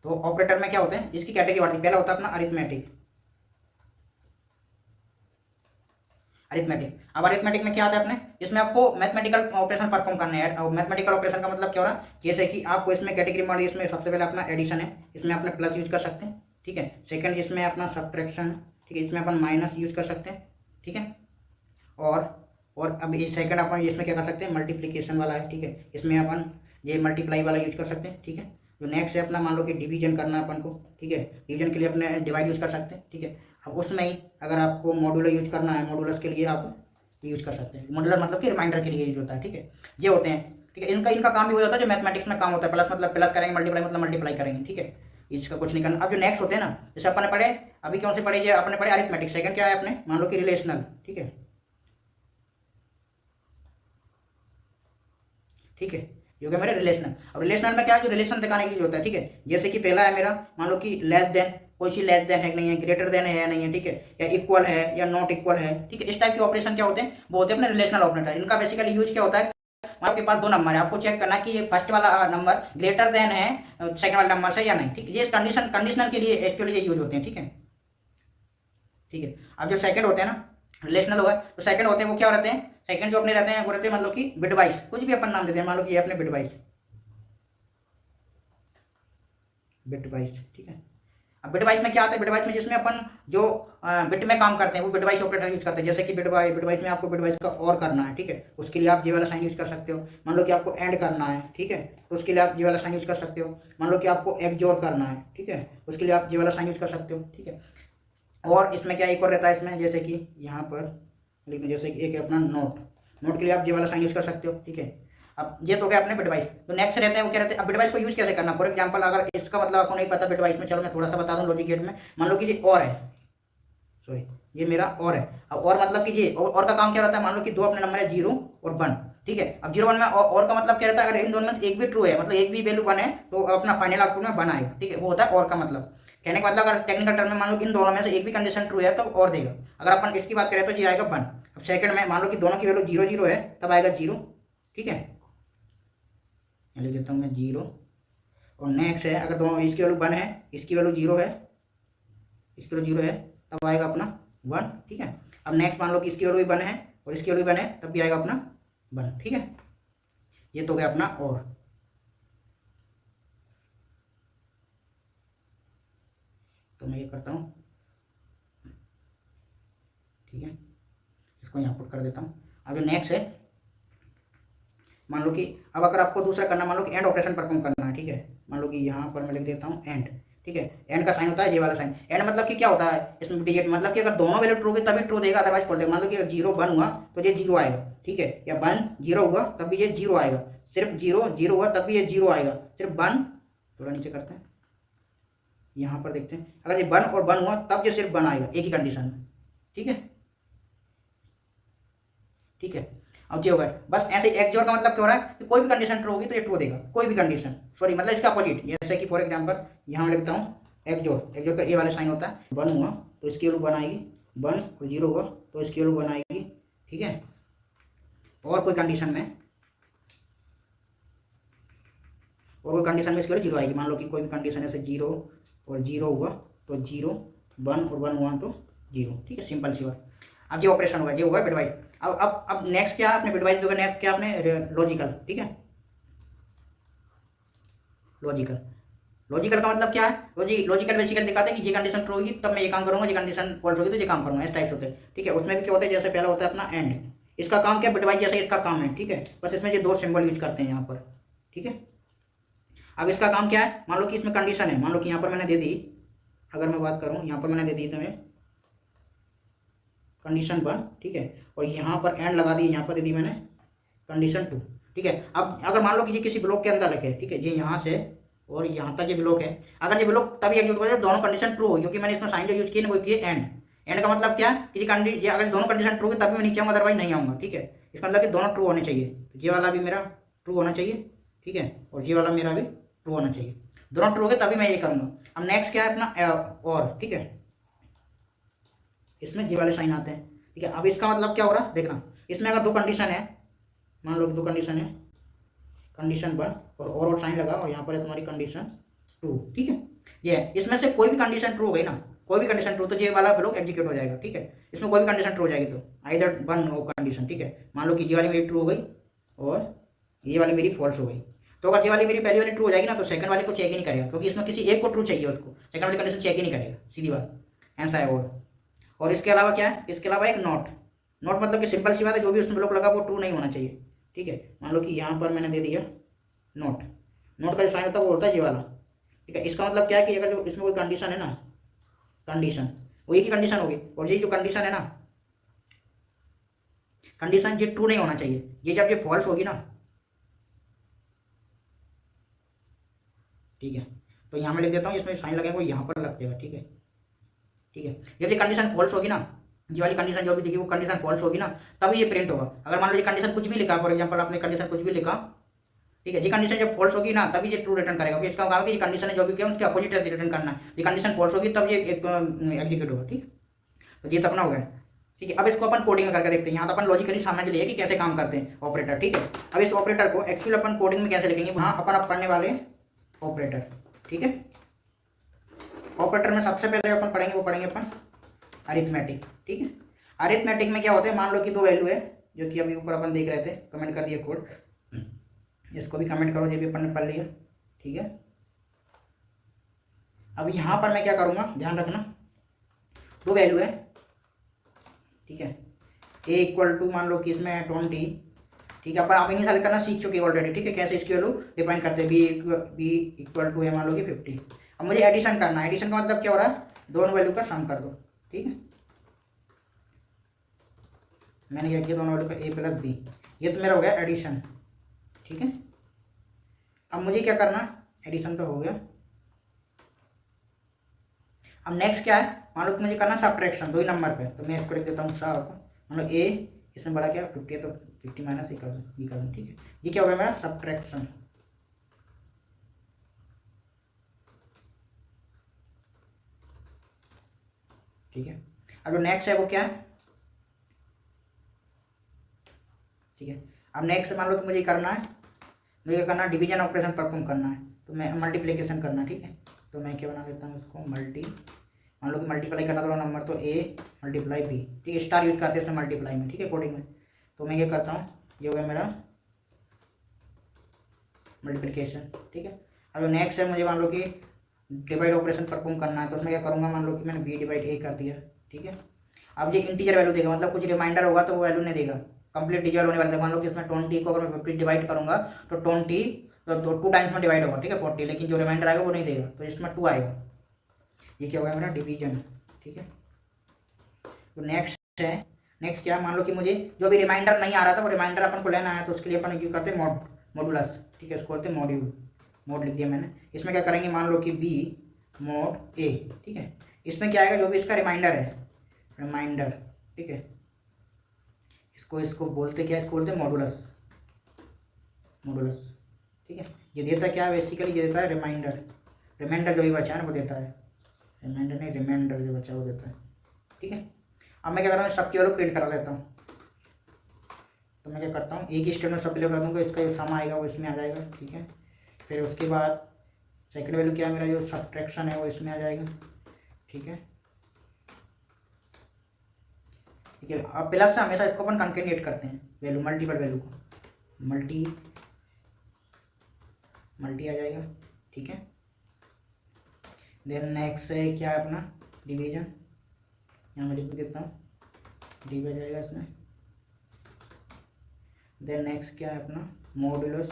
तो ऑपरेटर में क्या होते हैं, इसकी कैटेगरी बढ़ती है। पहला होता है अपना अरिथमेटिक। अरिथमेटिक, अब अरिथमेटिक में क्या आता है अपने, इसमें आपको मैथमेटिकल ऑपरेशन परफॉर्म करना है। और मैथमेटिकल ऑपरेशन का मतलब क्या हो रहा है, जैसे कि आपको इसमें कैटेगरी मान ली, इसमें सबसे पहले अपना एडिशन है, इसमें अपने प्लस यूज कर सकते हैं, ठीक है। सेकंड इसमें अपना सब्ट्रैक्शन, ठीक है, इसमें अपन माइनस यूज कर सकते हैं, ठीक है। और अब इस सेकंड अपन इसमें क्या कर सकते हैं, मल्टीप्लिकेशन वाला है, ठीक है, इसमें अपन ये मल्टीप्लाई वाला यूज कर सकते हैं, ठीक है। जो नेक्स्ट है अपना, मान लो कि डिवीजन करना है अपन को, ठीक है, डिवीजन के लिए अपने डिवाइड यूज कर सकते हैं, ठीक है। अब उसमें ही अगर आपको मॉड्यूलर यूज करना है, मॉड्यूलस के लिए आप यूज कर सकते हैं। मॉड्यूलर मतलब कि रिमाइंडर के लिए यूज होता है, ठीक है। ये होते हैं, ठीक है। इनका इनका काम भी हो जाता है जो मैथमेटिक्स में काम होता है। प्लस मतलब प्लस करेंगे, मल्टीप्लाई मतलब मल्टीप्लाई करेंगे, ठीक है। इसका कुछ नहीं करना। अब जो नेक्स्ट होते हैं ना, जैसे अपने पढ़े अभी, कौन से पढ़े, ये अपने पढ़े अरिथमेटिक। सेकंड क्या है अपने, मान लो कि रिलेशनल, ठीक है, ठीक है। ये हो गया मेरे रिलेशनल। अब रिलेशनल में क्या है, जो रिलेशन दिखाने के लिए होता है, ठीक है। जैसे कि पहला है मेरा, मान लो कि लेस देन, कोई सी लेस देन है कि नहीं है, ग्रेटर देन है या नहीं है, ठीक है, या इक्वल है या नॉट इक्वल है, ठीक है। इस टाइप के ऑपरेशन क्या होते हैं, वो होते हैं अपने रिलेशनल ऑपरेटर। इनका बेसिकली यूज क्या होता है, आपके पास दो नंबर है, आपको चेक करना है कि ये फर्स्ट वाला नंबर ग्रेटर देन है सेकंड वाले नंबर से या नहीं, ठीक है। ये कंडीशनल के लिए एक्चुअली ये यूज होते हैं, ठीक है, ठीक है। अब जो सेकंड होते हैं ना, रिलेशनल होगा, तो सेकंड होते हैं वो क्या रहते हैं, सेकंड जो अपने रहते हैं वो रहते हैं मतलब कि बिटवाइज, कुछ भी अपन नाम देते हैं, मान लो कि ये अपने बिटवाइज, बिटवाइज, ठीक है। अब बिटवाइज में क्या आता है, बिटवाइज में जिसमें अपन जो बिट में काम करते हैं वो बिटवाइज ऑपरेटर यूज करते हैं। जैसे कि बिटवाइज में आपको बिटवाइज का और करना है, ठीक है, उसके लिए आप ये वाला साइन यूज कर सकते हो। मान लो कि आपको एंड करना है, ठीक है, तो उसके लिए आप ये वाला साइन यूज कर सकते हो। मान लो कि आपको एक्सओर करना है, ठीक है, उसके लिए आप ये वाला साइन यूज कर सकते हो, ठीक है। और इसमें क्या एक और रहता है इसमें, जैसे कि यहाँ पर लिखना, जैसे कि एक है अपना नोट, नोट के लिए आप ये वाला साइन यूज कर सकते हो, ठीक है। अब ये तो गया अपने बिटवाइज। तो नेक्स्ट रहते हैं वो क्या रहते हैं, अब बिटवाइज को यूज कैसे करना। फॉर एग्जांपल अगर इसका मतलब आपको नहीं पता बिटवाइज में, चलो मैं थोड़ा सा बता दूं लॉजिक गेट में। मान लो कि ये और है, सॉरी, ये मेरा और है। अब और मतलब कि ये और का काम क्या रहता है, मान लो कि दो अपने नंबर है 0 और 1, ठीक है। अब 0 1 में और का मतलब क्या रहता है, अगर इन दोनों में से एक भी ट्रू है, मतलब एक भी वैल्यू 1 है, तो अपना फाइनल आउटपुट में 1 आएगा, ठीक है। वो होता है और का मतलब। कहने का मतलब अगर टेक्निकल टर्म में मान लो इन दोनों में से एक भी कंडीशन ट्रू है तो और देगा। अगर अपन इसकी बात करें तो ये आएगा 1। अब सेकंड में मान लो कि दोनों की वैल्यू 0 0 है, तब आएगा 0, ठीक है। लिख देता हूँ मैं 0। और नेक्स्ट है, अगर दोनों इसकी वैल्यू 1 है, इसकी वैल्यू 0 है, इसकी वैल्यू 0 है, तब आएगा अपना 1, ठीक है। अब नेक्स्ट मान लो कि इसकी वैल्यू भी 1 है और इसकी वैल्यू 1 है, तब भी आएगा अपना 1, ठीक है। ये तो हो गया अपना और। तो मैं ये करता हूँ, ठीक है, इसको यहाँ पुट कर देता हूँ। अब जो नेक्स्ट है, मान लो कि अब अगर आपको दूसरा करना, मान लो कि एंड ऑपरेशन परफॉर्म करना है, ठीक है। मान लो कि यहाँ पर मैं लिख देता हूँ एंड, ठीक है। एंड का साइन होता है ये वाला साइन। एंड मतलब कि क्या होता है इसमें डिजिट, मतलब कि अगर दोनों वैल्यू ट्रू होगी तभी ट्रू देगा, अदरवाइज फॉल्स देगा। मान लो कि 0 1 हुआ तो ये 0 आएगा, ठीक है, या 1 0 हुआ तब भी ये 0 आएगा। सिर्फ 0 0 हुआ तब भी ये 0 आएगा। सिर्फ 1, थोड़ा नीचे करते हैं, यहाँ पर देखते हैं, अगर ये 1 और 1 हुआ तब ये सिर्फ 1 आएगा, एक ही कंडीशन में, ठीक है, ठीक है। अब ये हो गया, बस ऐसे एक्सओर का मतलब क्या हो रहा है कि कोई भी कंडीशन ट्रू होगी तो ये ट्रू देगा, कोई भी कंडीशन, सॉरी मतलब इसका अपोजिट। जैसे कि फॉर एग्जांपल यहाँ मैं लिखता हूँ एक्सओर, एक्सओर का ए वाला साइन होता है, 1 हुआ तो इसकी वैल्यू 1 आएगी, 1 और 0 हुआ तो इसकी वैल्यू 1 आएगी, ठीक है। और कोई कंडीशन में, और कोई कंडीशन में इसकी वैल्यू 0 आएगी। मान लो कि कोई भी कंडीशन ऐसे 0 और 0 हुआ तो 0, 1 और 1 हुआ तो 0, ठीक है, सिंपल सी बात। अब ये ऑपरेशन होगा, ये होगा बिटवाइज। अब नेक्स्ट क्या है अपने बिटवाइज होगा, नेक्स्ट क्या आपने लॉजिकल, ठीक है। लॉजिकल, लॉजिकल का मतलब क्या है, लॉजिकल बेसिकली दिखाते हैं कि ये कंडीशन ट्रू होगी तब मैं ये काम करूंगा, ये कंडीशन फॉल्स होगी तो ये काम करूंगा, इस टाइप से होते हैं, ठीक है। उसमें भी क्या होता है, जैसे पहला होता है अपना एंड, इसका काम क्या, बिटवाइज जैसे इसका काम है, ठीक है, बस इसमें ये दो सिंबल यूज करते हैं यहाँ पर, ठीक है। अब इसका काम क्या है, मान लो कि इसमें कंडीशन है, मान लो कि यहाँ पर मैंने दे दी, अगर मैं बात करूँ यहाँ पर मैंने दे दी तुम्हें कंडीशन 1, ठीक है, और यहाँ पर एंड लगा दी, यहाँ पर दे दी मैंने कंडीशन 2, ठीक है। अब अगर मान लो कि ये किसी ब्लॉक के अंदर रखे, ठीक है, ये यहाँ से और यहाँ तक ये ब्लॉक है, अगर ये ब्लॉक तभी एग्जीक्यूट करेगा दोनों कंडीशन ट्रू होगी, क्योंकि मैंने इसमें साइन जो यूज किए ना वो किए एंड। एंड का मतलब क्या कि ये अगर दोनों कंडीशन ट्रू है तभी मैं नीचे आऊँगा, अदरवाइज नहीं आऊँगा, ठीक है। इसका मतलब कि दोनों ट्रू होने चाहिए, तो ये वाला भी मेरा ट्रू होना चाहिए, ठीक है, और ये वाला मेरा भी ट्रू होना चाहिए, दोनों ट्रू है तभी मैं ये करूँगा। अब नेक्स्ट क्या है अपना और, ठीक है, इसमें ये वाले साइन आते हैं, ठीक है। अब इसका मतलब क्या हो रहा है देखना, इसमें अगर दो कंडीशन है, मान लो कि दो कंडीशन है, कंडीशन 1 और साइन लगा, और यहाँ पर है तुम्हारी कंडीशन 2, ठीक है। ये इसमें से कोई भी कंडीशन ट्रू हो गई ना, कोई भी कंडीशन ट्रू, तो ये वाला ब्लॉक एग्जीक्यूट हो जाएगा, ठीक है। इसमें कोई भी कंडीशन ट्रू हो जाएगी तो आइदर 1 हो कंडीशन, ठीक है। मान लो कि ये वाली मेरी ट्रू हो गई और ये वाली मेरी फॉल्स हो गई, तो अगर ये वाली मेरी पहली वाली ट्रू हो जाएगी ना तो सेकंड वाली को चेक ही नहीं करेगा, क्योंकि इसमें किसी एक को ट्रू चाहिए, उसको सेकंड वाली कंडीशन चेक ही नहीं करेगा, सीधी बात, ऐसा है। और इसके अलावा क्या है, इसके अलावा एक नॉट, नॉट मतलब कि सिंपल सी बात है, जो भी उसमें ब्लॉक लगा वो ट्रू नहीं होना चाहिए, ठीक है। मान लो कि यहाँ पर मैंने दे दिया नॉट, नॉट का जो साइन होता है वो होता है ये वाला, ठीक है। इसका मतलब क्या है कि अगर जो इसमें कोई कंडीशन है ना, कंडीशन वो एक ही कंडीशन होगी, और ये जो कंडीशन है ना, कंडीशन ये ट्रू नहीं होना चाहिए, ये जब ये फॉल्स होगी ना, ठीक है, तो यहाँ मैं लिख देता हूँ, इसमें साइन लगेगा वो यहाँ पर लग जाएगा, ठीक है, ठीक है। जब ये कंडीशन फॉल्स होगी ना, ये वाली कंडीशन जो भी दिखी वो कंडीशन फॉल्स होगी ना, तभी ये प्रिंट होगा। अगर मान लो ये कंडीशन कुछ भी लिखा, फॉर एग्जांपल आपने कंडीशन कुछ भी लिखा, ठीक है, ये कंडीशन जब फॉल्स होगी ना तभी ये ट्रू रिटर्न करेगा, क्योंकि इसका होगा कि ये कंडीशन है जो भी किया उसके अपोजिट रिटर्न करना है, ये कंडीशन फॉल्स होगी तब ये एग्जीक्यूट होगा, ठीक है। तो ये तो अपना हो गया, ठीक है। अब इसको अपन कोडिंग में करके देखते हैं, यहाँ तो अपन लॉजिकली समझ लिए कि कैसे काम करते हैं ऑपरेटर, ठीक है। अब इस ऑपरेटर को एक्चुअली अपन कोडिंग में कैसे लिखेंगे, हाँ अपन अब पढ़ने वाले ऑपरेटर, ठीक है। ऑपरेटर में सबसे पहले अपन पढ़ेंगे, वो पढ़ेंगे अपन अरिथमेटिक, ठीक है। अरिथमेटिक में क्या होता है, मान लो कि दो वैल्यू है, जो कि अभी ऊपर अपन देख रहे थे, कमेंट कर दिया कोड, इसको भी कमेंट करो, ये भी अपन ने पढ़ लिया, ठीक है। अब यहाँ पर मैं क्या करूँगा, ध्यान रखना, दो वैल्यू है, ठीक है, ए इक्वल टू मान लो कि इसमें 20, ठीक है। अपन आप इनिशियल करना सीख चुके ऑलरेडी, ठीक है, कैसे इसकी वैल्यू डिफाइन करते हैं, बी इक्वल टू है मान लो कि 50। अब मुझे एडिशन करना है, एडिशन का मतलब क्या हो रहा है, दोनों वैल्यू का सम कर दो, ठीक है। मैंने क्या किया, दोनों वैल्यू का ए प्लस बी, ये तो मेरा हो गया एडिशन, ठीक है। अब मुझे क्या करना, एडिशन तो हो गया, अब नेक्स्ट क्या है, मान लो कि मुझे करना सब्ट्रैक्शन दो ही नंबर पे, तो मैं इसको लिख देता हूँ सब, मान लो ए इसमें बड़ा क्या 50 है तो 50 माइनस बी कर दूँ, ठीक है। ये क्या हो गया मेरा सब्ट्रैक्शन, ठीक है। अब जो नेक्स्ट है वो क्या है, ठीक है। अब नेक्स्ट मान लो कि मुझे करना है, मुझे करना है डिवीजन ऑपरेशन परफॉर्म करना है, तो मैं मल्टीप्लिकेशन करना है, ठीक है। तो मैं क्या बना देता हूँ उसको मान लो कि मल्टीप्लाई करना दोनों नंबर, तो ए मल्टीप्लाई बी, ठीक है, स्टार यूज करते हैं इसमें मल्टीप्लाई में, ठीक है, कोडिंग में। तो मैं ये करता हूँ, ये हो गया मेरा मल्टीप्लिकेशन, ठीक है। अब नेक्स्ट है, मुझे मान लो कि डिवाइड ऑपरेशन परफॉर्म करना है, तो उसमें क्या करूँगा, मान लो कि मैंने बी डिवाइड ए कर दिया, ठीक है। अब ये इंटीजर वैल्यू देगा, मतलब कुछ रिमाइंडर होगा तो वो वैल्यू नहीं देगा, कंप्लीट डिजिटल होने वाला है। मान लो कि इसमें 20 को अगर मैं 50 डिवाइड करूँगा तो 20 तो 2 टाइम्स में डिवाइड होगा, ठीक है, 40, लेकिन जो रिमाइंडर आएगा वो नहीं देगा, तो इसमें 2 आएगा। ये क्या होगा मेरा डिवीजन, ठीक है। तो नेक्स्ट है, नेक्स्ट क्या, मान लो कि मुझे जो भी रिमाइंडर नहीं आ रहा था वो रिमाइंडर अपन को लेना है, तो उसके लिए अपन यूज करते हैं मॉडुलस, ठीक है, इसको बोलते हैं मॉड्यूल, मोड लिख दिया मैंने। इसमें क्या करेंगे, मान लो कि बी मोड ए, ठीक है। इसमें क्या आएगा, जो भी इसका रिमाइंडर है, रिमाइंडर, ठीक है, इसको बोलते क्या, इसको बोलते हैं मॉडुलस, मॉडुलस, ठीक है। ये देता क्या है बेसिकली, ये देता है रिमाइंडर, रिमाइंडर जो भी बचा है ना वो देता है, रिमाइंडर नहीं रिमाइंडर जो बचा है वो देता है, ठीक है। अब मैं क्या कर रहा हूँ, सबकी वैल्यू प्रिंट करा लेता हूँ, तो मैं क्या करता हूँ, एक ही स्टेटमेंट सब प्ले करा दूँगा, इसका जो सम आएगा वो इसमें आ जाएगा, ठीक है। फिर उसके बाद सेकंड वैल्यू क्या है, मेरा जो सब्ट्रैक्शन है वो इसमें आ जाएगा, ठीक है, ठीक है। अब प्लस से हमेशा इसको अपन कंकेटिनेट करते हैं, वैल्यू मल्टीपल वैल्यू को मल्टी आ जाएगा, ठीक है। देन नेक्स्ट है क्या है अपना डिवीजन, यहाँ मैं लिख देता हूँ, डी आ जाएगा इसमें। देन नेक्स्ट क्या है अपना मॉडुलस,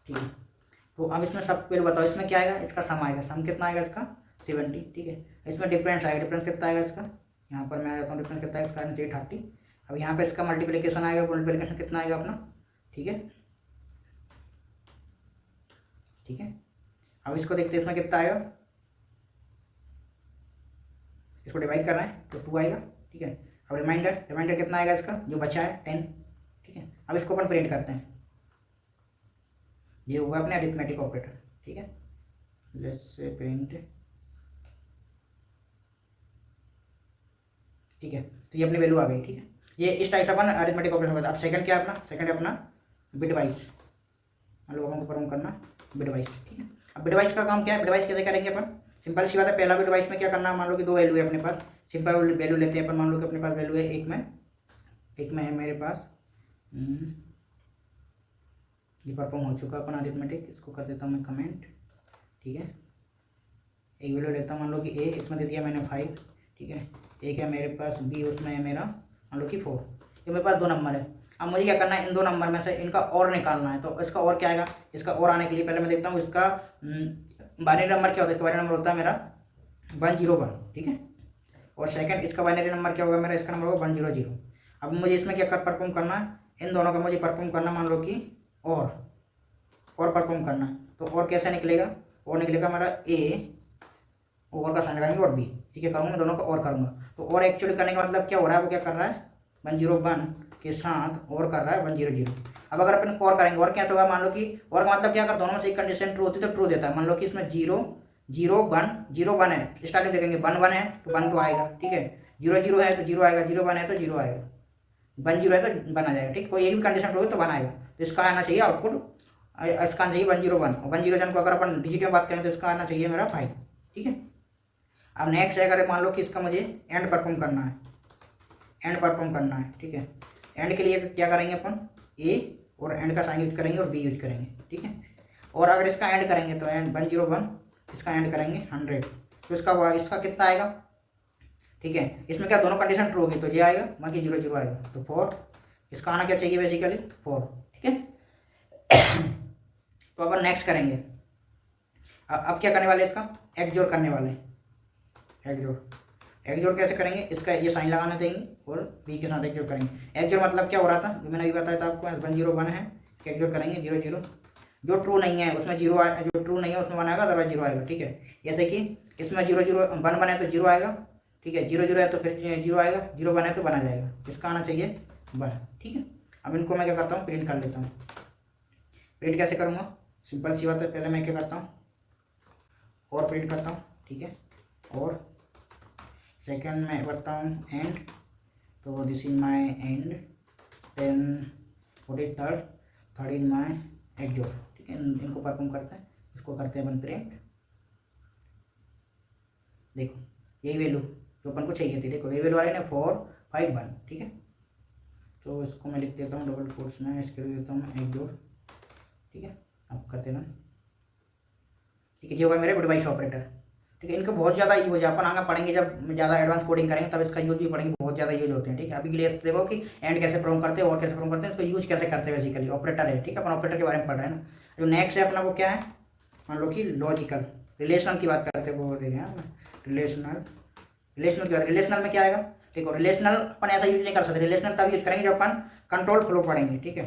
ठीक है। तो अब इसमें सब पहले बताओ, इसमें क्या आएगा, इसका सम आएगा, सम कितना आएगा इसका 70, ठीक है। इसमें डिफरेंस आएगा, डिफरेंस कितना आएगा इसका, यहाँ पर मैं आ जाता हूँ, डिफरेंस कितना है इसका 830। अब यहाँ पे इसका मल्टीप्लिकेशन आएगा, मल्टीप्लिकेशन कितना आएगा अपना, ठीक है, ठीक है। अब इसको देखते हैं इसमें कितना आएगा, इसको डिवाइड करना है तो 2 आएगा, ठीक है। अब रिमाइंडर, रिमाइंडर कितना आएगा इसका जो बचा है 10, ठीक है। अब इसको अपन प्रिंट करते हैं, ये हुआ अपने अरिथमेटिक ऑपरेटर, ठीक है। लेट्स से प्रिंट, ठीक है। तो ये अपनी वैल्यू आ गई, ठीक है। ये इस टाइप से अपन अरिथमेटिक ऑपरेटर होता है। अब सेकंड क्या है अपना, सेकंड है अपना बिटवाइज, मतलब अपन को परफॉर्म करना बिटवाइज, ठीक है। अब बिटवाइज का काम क्या है, बिटवाइज कैसे करेंगे अपन, सिंपल सी बात है। पहला बिटवाइज में क्या करना है, मान लो कि 2 वैल्यू है अपने पास, सिंपल वैल्यू लेते हैं अपन। मान लो कि अपने पास वैल्यू है एक में है मेरे पास, ये परफॉर्म हो चुका अपना अरिथमेटिक, इसको कर देता हूँ मैं कमेंट, ठीक है। एक वैल्यू लेता हूँ, मान लो कि ए, इसमें दे दिया मैंने 5, ठीक है। एक है मेरे पास बी, उसमें है मेरा मान लो कि 4, ये मेरे पास 2 नंबर है। अब मुझे क्या करना है, इन 2 नंबर में से इनका और निकालना है। तो इसका और क्या आएगा, इसका और आने के लिए पहले मैं देखता हूँ इसका बाइनरी नंबर क्या होता है। इसका बाइनरी नंबर होता है मेरा 101, ठीक है। और सेकंड इसका बाइनरी नंबर क्या होगा मेरा, इसका नंबर होगा 100। अब मुझे इसमें क्या कर परफॉर्म करना है, इन दोनों का मुझे परफॉर्म करना, मान लो कि और परफॉर्म करना है। तो और कैसे निकलेगा, और निकलेगा मेरा ए, और का साइन लगाएंगे और बी, ठीक है, करूँगा मैं दोनों का और करूँगा। तो और एक्चुअली करने का मतलब क्या हो रहा है, वो क्या कर रहा है 101 के साथ और कर रहा है 100। अब अगर अपन और करेंगे, और क्या होगा, मान लो कि और का मतलब क्या, अगर दोनों में से एक कंडीशन ट्रू होती है तो ट्रू देता है। मान लो कि इसमें 0 0 1 0 1 है, स्टार्टिंग देखेंगे 1 1 है तो 1 तो आएगा, ठीक है। 0 0 है तो 0 आएगा, 0 1 है तो 0 आएगा, 1 0 है तो 1 आ जाएगा, ठीक। कोई एक भी कंडीशन ट्रू हो तो 1 आएगा। तो इसका आना चाहिए आउटपुट, इसका आना चाहिए 101, और 101 को अगर अपन डिजिट में बात करें तो इसका आना चाहिए मेरा 5, ठीक है। अब नेक्स्ट है, अगर मान लो कि इसका मुझे एंड परफॉर्म करना है, एंड परफॉर्म करना है, ठीक है। एंड के लिए क्या करेंगे अपन, ए और एंड का साइन यूज करेंगे और बी यूज करेंगे, ठीक है। और अगर इसका एंड करेंगे तो एंड 101, इसका एंड करेंगे 100, तो इसका कितना आएगा, ठीक है। इसमें क्या दोनों कंडीशन ट्रू होगी तो ये आएगा, बाकी 0 0 आएगा, तो 4, इसका आना क्या चाहिए बेसिकली 4, ठीक है। तो अपन नेक्स्ट करेंगे, अब क्या करने वाले, इसका एक्सजोर करने वाले हैं। एक्सजोर कैसे करेंगे, इसका ये साइन लगाना देंगे और बी के साथ एक्सजोर करेंगे। एक्सजोर मतलब क्या हो रहा था, जो मैंने अभी बताया था आपको, 101 है, एक्सजोर करेंगे 0 0, जो ट्रू नहीं है उसमें 0 आएगा, जो ट्रू नहीं है उसमें 1 आएगा, अदरवाइज 0 आएगा, ठीक है। जैसे कि इसमें 0 0 1 1 है तो 0 आएगा, ठीक है। 0 0 है तो फिर 0 आएगा, 0 1 है तो 1 आ जाएगा, इसका आना चाहिए 1, ठीक है। अब इनको मैं क्या करता हूँ, प्रिंट कर लेता हूँ। प्रिंट कैसे करूँगा, सिंपल सी बात है, पहले मैं क्या करता हूँ, और प्रिंट करता हूँ, ठीक है। और सेकंड में करता हूँ एंड, तो this is my and, then what is third is my XOR, ठीक है। इनको परफॉर्म करते हैं, इसको करते हैं अपन प्रिंट। देखो यही वैल्यू जो अपन को चाहिए थी, देखो ये वैल्यू आ रही है ना 4 5 1, ठीक है। तो इसको मैं लिख देता हूँ डबल कोट्स में, इसके लिए देता हूँ एक्सजोर, ठीक है। अब करते ना, ठीक है। ये होगा मेरे डिवाइस ऑपरेटर, ठीक है। इनका बहुत ज़्यादा यूज है, अपन आगे पढ़ेंगे जब ज़्यादा एडवांस कोडिंग करेंगे तब इसका यूज भी पढ़ेंगे, बहुत ज़्यादा यूज होते हैं, ठीक है। अभी के लिए देखो कि एंड कैसे परफॉर्म करते हैं और कैसे परफॉर्म करते हैं, इसको यूज कैसे करते हैं, बेसिकली ऑपरेटर है, ठीक है। अपन ऑपरेटर के बारे में पढ़ रहे हैं ना। जो नेक्स्ट है अपना वो क्या है, मान लो कि लॉजिकल, रिलेशनल की बात करते हैं, वो देखें रिलेशनल की बात। रिलेशनल में क्या आएगा, देखो रिलेशनल अपन ऐसा यूज नहीं कर सकते, रिलेशनल तब यूज करेंगे जब अपन कंट्रोल फ्लो पढ़ेंगे, ठीक है।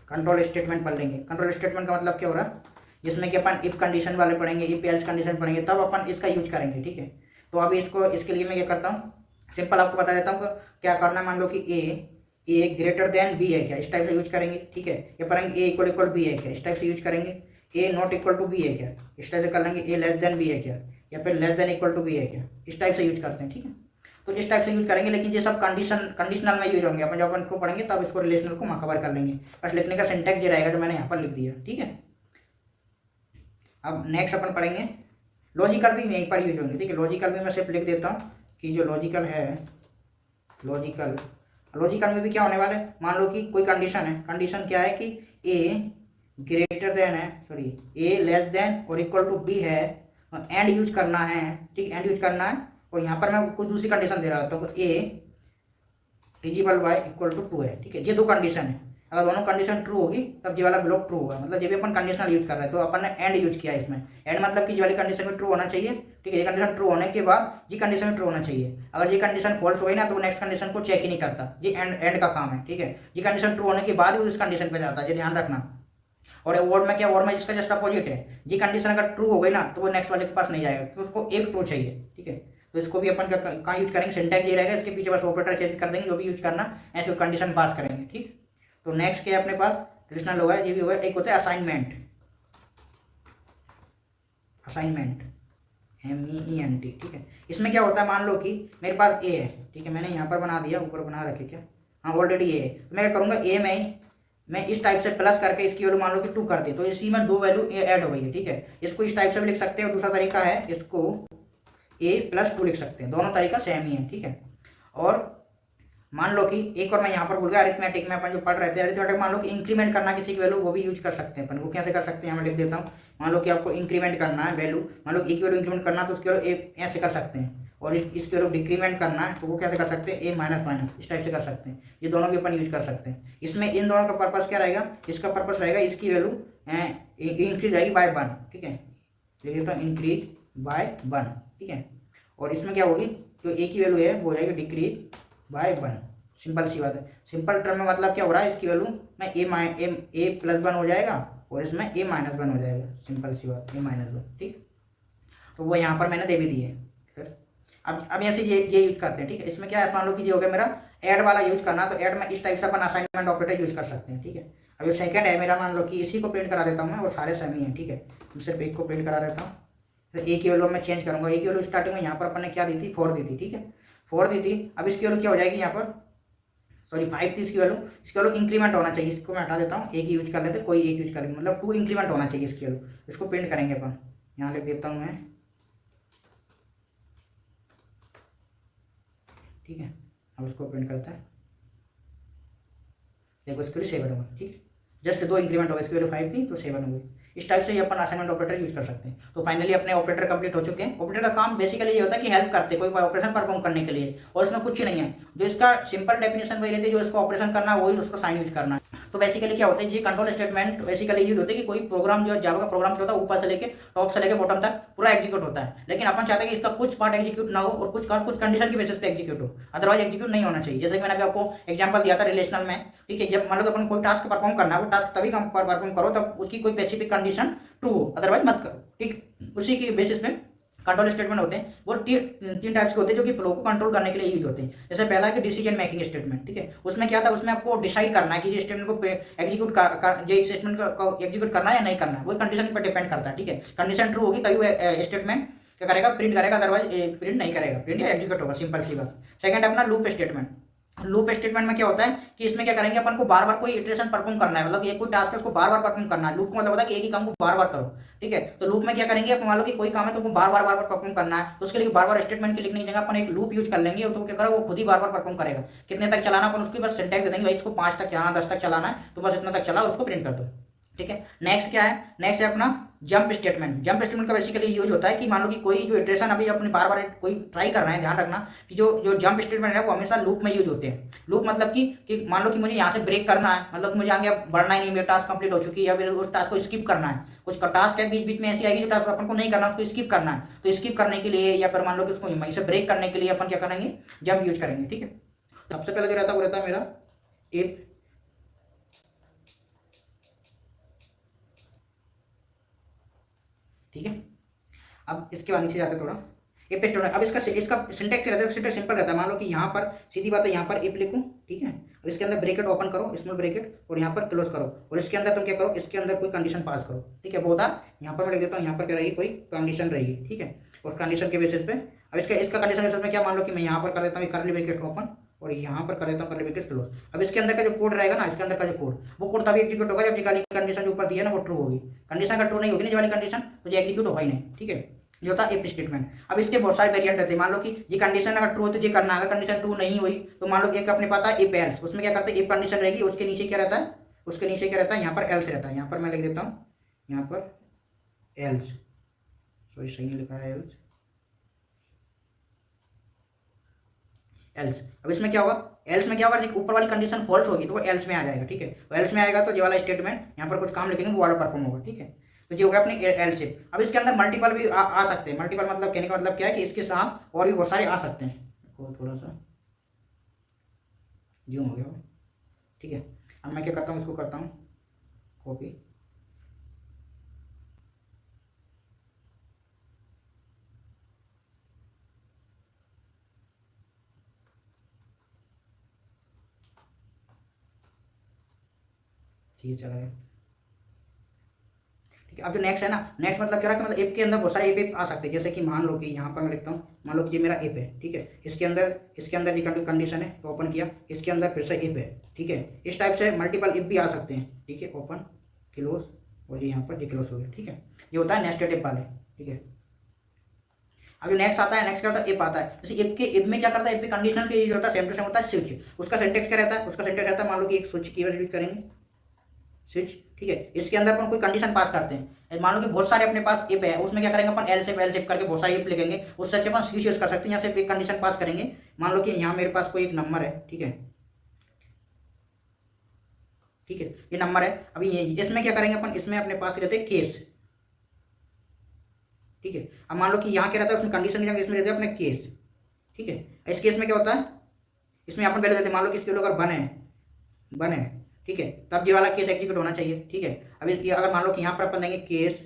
कंट्रोल स्टेटमेंट पढ़ लेंगे। कंट्रोल स्टेटमेंट का मतलब क्या हो रहा है, जिसमें कि अपन इफ कंडीशन वाले पढ़ेंगे, इफ एल्स कंडीशन पढ़ेंगे, तब अपन इसका यूज करेंगे, ठीक है। तो अभी इसके लिए मैं क्या करता हूँ, सिंपल आपको बता देता हूँ क्या करना है। मान लो कि ए ग्रेटर देन बी है क्या, इस टाइप से यूज करेंगे, ठीक है। या पढ़ेंगे ए इक्वल बी है क्या, इस टाइप से यूज करेंगे। ए नॉट इक्वल टू बी है क्या, इस टाइप से कर लेंगे। ए लेस देन बी है क्या, या फिर less than equal to b है क्या, इस टाइप से यूज करते हैं, ठीक है। तो इस टाइप से यूज करेंगे, लेकिन ये सब कंडीशनल में यूज होंगे। अपन जब अपन को पढ़ेंगे तब इसको रिलेशनल को कवर कर लेंगे। बस लिखने का सिंटैक्स ये रहेगा जो मैंने यहाँ पर लिख दिया, ठीक है। अब नेक्स्ट अपन पढ़ेंगे लॉजिकल भी यहीं पर यूज होंगे, ठीक है। लॉजिकल भी मैं सिर्फ लिख देता हूँ कि जो लॉजिकल है, लॉजिकल में भी क्या होने वाला है, मान लो कि कोई कंडीशन है, कंडीशन क्या है कि ए ग्रेटर देन है, सॉरी ए लेस देन और इक्वल टू बी है, एंड यूज करना है, ठीक, एंड यूज करना है। और यहाँ पर मैं कोई दूसरी कंडीशन दे रहा होता हूँ, ए डिजिबल बाय इक्वल टू 2 है, ठीक है। ये दो कंडीशन है, अगर दोनों कंडीशन ट्रू होगी तब ये वाला ब्लॉक ट्रू होगा, मतलब जब भी अपन कंडीशनल यूज कर रहे हैं तो अपन ने एंड यूज किया है इसमें। एंड मतलब कि ये वाली कंडीशन में ट्रू होना चाहिए, ठीक है। ये कंडीशन ट्रू होने के बाद ये कंडीशन ट्रू होना चाहिए। अगर ये कंडीशन फॉल्स हुई ना तो वो नेक्स्ट कंडीशन को चेक ही नहीं करता, ये एंड का काम है, ठीक है। ये कंडीशन ट्रू होने के बाद ही उस कंडीशन पे जाता है, ये ध्यान रखना। और और में क्या, और में इसका जस्ट अपोजिट है, ये कंडीशन अगर ट्रू हो गई ना तो वो नेक्स्ट वाले के पास नहीं जाएगा, तो उसको एक ट्रू चाहिए, ठीक है। तो इसको भी अपन कहाँ यूज करेंगे, सिंटैक्स ये रहेगा, इसके पीछे बस ऑपरेटर चेंज कर देंगे, जो भी यूज करना ऐसे कंडीशन पास करेंगे, ठीक। तो नेक्स्ट क्या है अपने पास, ट्रेडिशनल होगा, ये भी होगा। एक होता है असाइनमेंट, असाइनमेंट MEENT, ठीक है। इसमें क्या होता है, मान लो कि मेरे पास ए है, ठीक है, मैंने यहाँ पर बना दिया, ऊपर बना रखे क्या, हाँ ऑलरेडी ए है, तो मैं क्या करूँगा, ए में मैं इस टाइप से प्लस करके इसकी वैल्यू मान लो कि 2 कर दी, तो इसी में 2 वैल्यू ऐड हो गई है, ठीक है। इसको इस टाइप से भी लिख सकते हैं, और दूसरा तरीका है इसको A+2 लिख सकते हैं, दोनों तरीका सेम ही है, ठीक है। और मान लो कि एक और मैं यहाँ पर भूल गया, अरिथमेटिक में अपन जो पढ़ रहे थे अरिथमेटिक, मान लो कि इंक्रीमेंट करना किसी की वैल्यू, वो भी यूज कर सकते हैं अपन। वो कैसे कर सकते हैं, मैं लिख देता हूँ। मान लो कि आपको इंक्रीमेंट करना है वैल्यू, मान लो ए की वैल्यू इंक्रीमेंट करना है तो उसकी वैल्यू ऐसे कर सकते हैं, और इसकी वैल्यू डिक्रीमेंट करना है तो वो कैसे कर सकते हैं, A माइनस इस टाइप से कर सकते हैं। ये दोनों भी अपन यूज कर सकते हैं। इसमें इन दोनों का पर्पस क्या रहेगा, इसका पर्पस रहेगा इसकी वैल्यू इंक्रीज आएगी बाय 1, ठीक है। लिख देता हूँ इंक्रीज बाय 1, ठीक है। और इसमें क्या होगी, जो ए की वैल्यू है वो हो जाएगी डिक्रीज बाय 1। सिंपल सी बात है। सिंपल टर्म में मतलब क्या हो रहा है, इसकी वैल्यू में A+1 हो जाएगा, और इसमें A-1 हो जाएगा। सिंपल सी बात, A-1, ठीक। तो वो यहाँ पर मैंने दे भी दिए। फिर अब ऐसे ये यूज करते हैं, ठीक है। इसमें क्या है, मान लो कि ये हो गया मेरा ऐड वाला यूज करना, तो ऐड में इस टाइप से अपन असाइनमेंट ऑपरेटर यूज कर सकते हैं, ठीक है। अब ये सेकंड है मेरा, मान लो कि इसी को प्रिंट करा देता हूँ मैं, और सारे सेमी हैं, ठीक है। सिर्फ एक को प्रिंट करा देता हूँ, तो ए की वैल्यू मैं चेंज करूँगा। ए की वैल्यू स्टार्टिंग में यहाँ पर अपन ने क्या दी थी, 4 दी थी, ठीक है, 4 दी थी। अब इसकी वैल्यू क्या हो जाएगी यहाँ पर, सॉरी 5 थी इसकी वैल्यू। इसकी वैल्यू इंक्रीमेंट होना चाहिए, इसको मैं हटा देता हूँ, एक यूज कर लेते, कोई एक यूज करेंगे, मतलब 2 इंक्रीमेंट होना चाहिए इसकी वैल्यू। इसको प्रिंट करेंगे अपन, यहाँ लिख देता हूँ मैं, ठीक है। अब इसको प्रिंट करता है, देखो इसके लिए 7 होगा, ठीक है। जस्ट 2 इंक्रीमेंट होगा, इसकी वैल्यू 5 थी तो 7 हो गई। इस टाइप से ये अपन असाइनमेंट ऑपरेटर यूज कर सकते हैं। तो फाइनली अपने ऑपरेटर कंप्लीट हो चुके हैं। ऑपरेटर का काम बेसिकली ये होता है कि हेल्प करते हैं कोई ऑपरेशन परफॉर्म करने के लिए, और इसमें कुछ नहीं है। जो इसका सिंपल डेफिनेशन वही रहती है, जो इसको ऑपरेशन करना है वही उसको साइन यूज करना है। तो बेसिकली क्या होता है, ये कंट्रोल स्टेटमेंट बेसिकली यूज होते हैं कि कोई प्रोग्राम जो जावा का प्रोग्राम जो होता है ऊपर से लेके टॉप से लेके बॉटम तक पूरा एग्जीक्यूट होता है, लेकिन अपन चाहते हैं कि इसका कुछ पार्ट एग्जीक्यूट ना हो और कुछ कंडीशन की बेसिस पे एग्जीक्यूट हो, अदरवाइज एग्जीक्यूट नहीं होना चाहिए। जैसे कि मैंने अभी आपको एग्जांपल दिया था रिलेशनल में, ठीक है। जब मान लो कि अपन कोई टास्क परफॉर्म करना है, वो टास्क तभी परफॉर्म करो तब उसकी कोई स्पेसिफिक कंडीशन ट्रू हो, अदरवाइज मत करो, ठीक। उसी की बेसिस पे कंट्रोल स्टेटमेंट होते हैं। वो तीन टाइप्स के होते हैं जो कि फ्लो को कंट्रोल करने के लिए यूज होते हैं। जैसे पहला है कि डिसीजन मेकिंग स्टेटमेंट, ठीक है। उसमें क्या था, उसमें आपको डिसाइड करना है कि ये स्टेटमेंट को एग्जीक्यूट जो स्टेटमेंट को एग्जीक्यूट करना है या नहीं करना है, वो कंडीशन पर डिपेंड करता है, ठीक है। कंडीशन ट्रू होगी तभी वो स्टेटमेंट क्या करेगा, प्रिंट करेगा, अदरवाइज प्रिंट नहीं करेगा, प्रिंट या एग्जीक्यूट होगा, सिंपल सी बात। सेकंड है अपना लूप स्टेटमेंट। लूप स्टेटमेंट में क्या होता है कि इसमें क्या करेंगे, अपन को बार बार कोई इटरेशन परफॉर्म करना है, मतलब ये कोई टास्क है उसको बार बार परफॉर्म करना है। लूप का मतलब होता है कि एक ही काम को बार बार करो, ठीक है। तो लूप में क्या करेंगे, अपन मान लो कि कोई काम है तो बार बार परफॉर्म करना है, तो उसके लिए बार बार स्टेटमेंट की लिखने की जगह अपन एक लूप यूज कर लेंगे, तो क्या करेगा, वो खुद ही बार बार परफॉर्म करेगा। कितने तक चलाना, अपन उसकी बस सिंटैक्स दे देंगे, भाई इसको 5 तक चलाना, 10 तक चलाना है, तो बस इतना तक चला, उसको प्रिंट कर दो, ठीक है। नेक्स्ट क्या है, नेक्स्ट है अपना जंप स्टेटमेंट। जंप स्टेटमेंट का बेसिकली यूज होता है कि मान लो कि कोई जो इटरेशन अभी अपनी बार बार कोई ट्राई कर रहे हैं, ध्यान रखना कि जो जो जंप स्टेटमेंट है वो हमेशा लूप में यूज होते हैं। लूप मतलब कि मान लो कि मुझे यहाँ से ब्रेक करना है, मतलब कि मुझे आगे बढ़ना ही नहीं, मेरा टास्क कंप्लीट हो चुकी है, या फिर उस टास्क को स्किप करना है। कुछ टास्क है बीच बीच में ऐसी आएगी जो टास्क अपन को नहीं करना, उसको स्किप करना है, तो स्किप करने के लिए या फिर मान लो कि उसको वहीं से ब्रेक करने के लिए अपन क्या करेंगे, जंप यूज करेंगे, ठीक है। सबसे पहले जो रहता है वो रहता है मेरा इफ, ठीक है। अब इसके बाद नीचे जाते हैं थोड़ा, इफ स्टेटमेंट। अब इसका सिंटैक्स रहता है, सिंटैक्स सिंपल रहता है। मान लो कि यहाँ पर सीधी बात है, यहाँ पर इफ लिखूँ, ठीक है। अब इसके अंदर ब्रैकेट ओपन करो, स्मॉल ब्रैकेट, और यहाँ पर क्लोज करो, और इसके अंदर तुम क्या करो, इसके अंदर कोई कंडीशन पास करो, ठीक है। बोधा यहाँ पर मैं लिख देता हूँ, यहाँ पर क्या रहेगी, कोई कंडीशन रहेगी, ठीक है। और कंडीशन के बेसिस पे अब इसका कंडीशन बेसिस में क्या, मान लो कि मैं यहाँ पर कर देता हूँ करली ब्रैकेट ओपन, और यहाँ पर कर देता हूँ करली ब्रैकेट क्लोज। अब इसके अंदर का जो कोड रहेगा ना, इसके अंदर का जो कोड, वो कोड तभी एग्जीक्यूट होगा जब निकाली कंडीशन जो ऊपर दी है ना वो ट्रू होगी। कंडीशन अगर ट्रू नहीं होगी ना, जो वाली कंडीशन, तो ये एग्जीक्यूट होगा ही नहीं, ठीक है। जो होता है इफ स्टेटमेंट। अब इसके बहुत सारे वेरिएंट रहते हैं। मान लो कि ये कंडीशन अगर ट्रू हो तो ये करना, अगर कंडीशन ट्रू नहीं हुई तो मान लो एक अपने पाता है इफ एल्स, उसमें क्या करते हैं, इफ कंडीशन रहेगी, उसके नीचे क्या रहता है, उसके नीचे क्या रहता है, यहाँ पर एल्स रहता है। यहाँ पर मैं लिख देता हूँ, यहाँ पर एल्स, सॉरी सही नहीं लिखा है, एल्स एल्स। अब इसमें क्या होगा, एल्स में क्या होगा, ऊपर वाली कंडीशन फॉल्स होगी तो वो एल्स में आ जाएगा, ठीक है। तो एल्स में आएगा तो ये वाला स्टेटमेंट यहाँ पर कुछ काम लिखेंगे वो वाला परफॉर्म होगा, ठीक है। तो ये हो गया अपनी एल्स शिप। अब इसके अंदर मल्टीपल भी आ सकते हैं। मल्टीपल मतलब कहने का मतलब क्या है कि इसके साथ और भी बहुत सारे आ सकते हैं। थोड़ा सा जूम हो गया, ठीक है। अब मैं क्या करता हूँ, इसको करता हूँ कॉपी, ठीक है, चला गया, ठीक है। अब जो नेक्स्ट है ना, नेक्स्ट मतलब क्या है कि मतलब ऐप के अंदर बहुत सारे ऐप आ सकते हैं। जैसे कि मान लो कि यहाँ पर मैं लिखता हूँ, मान लो कि ये मेरा ऐप है, ठीक है। इसके अंदर ये कंडीशन है, ओपन किया, इसके अंदर फिर से ऐप है, ठीक है। इस टाइप से मल्टीपल ऐप भी आ सकते हैं, ठीक है। ओपन, क्लोज, और ये यहाँ पर ये क्लोज हो गया, ठीक है। ये होता है नेस्टेड ऐप वाले, ठीक है। अब जो नेक्स्ट आता है, नेक्स्ट क्या होता है, ऐप आता है। जैसे ऐप में क्या करता है, ऐप कंडीशनल के जो होता है सेम टू सेम होता है स्विच। उसका सिंटेक्स क्या रहता है, उसका सिंटेक्स रहता है, मान लो कि एक स्विच कीवर्ड यूज करेंगे, स्विच, ठीक है। इसके अंदर अपन कोई कंडीशन पास करते हैं, मान लो कि बहुत सारे अपने पास ऐप है, उसमें क्या करेंगे अपन एल सेप करके बहुत सारे ऐप लिखेंगे, उससे अच्छा अपन स्विच यूज कर सकते हैं। यहाँ से एक कंडीशन पास करेंगे, मान लो कि यहाँ मेरे पास कोई एक नंबर है, ठीक है, ठीक है, ये नंबर है। अभी ये इसमें क्या करेंगे अपन, इसमें अपने पास रहते हैं केस, ठीक है। अब मान लो कि यहाँ क्या रहता है, उसमें कंडीशन की जगह इसमें रहते हैं अपने केस, ठीक है। इस केस में क्या होता है, इसमें अपन वैल्यू देते हैं, मान लो कि इसकी वैल्यू अगर वन है, ठीक है, तब ये वाला केस एग्जीक्यूट होना चाहिए, ठीक है। अब इसकी अगर मान लो कि यहाँ पर अपन देंगे केस,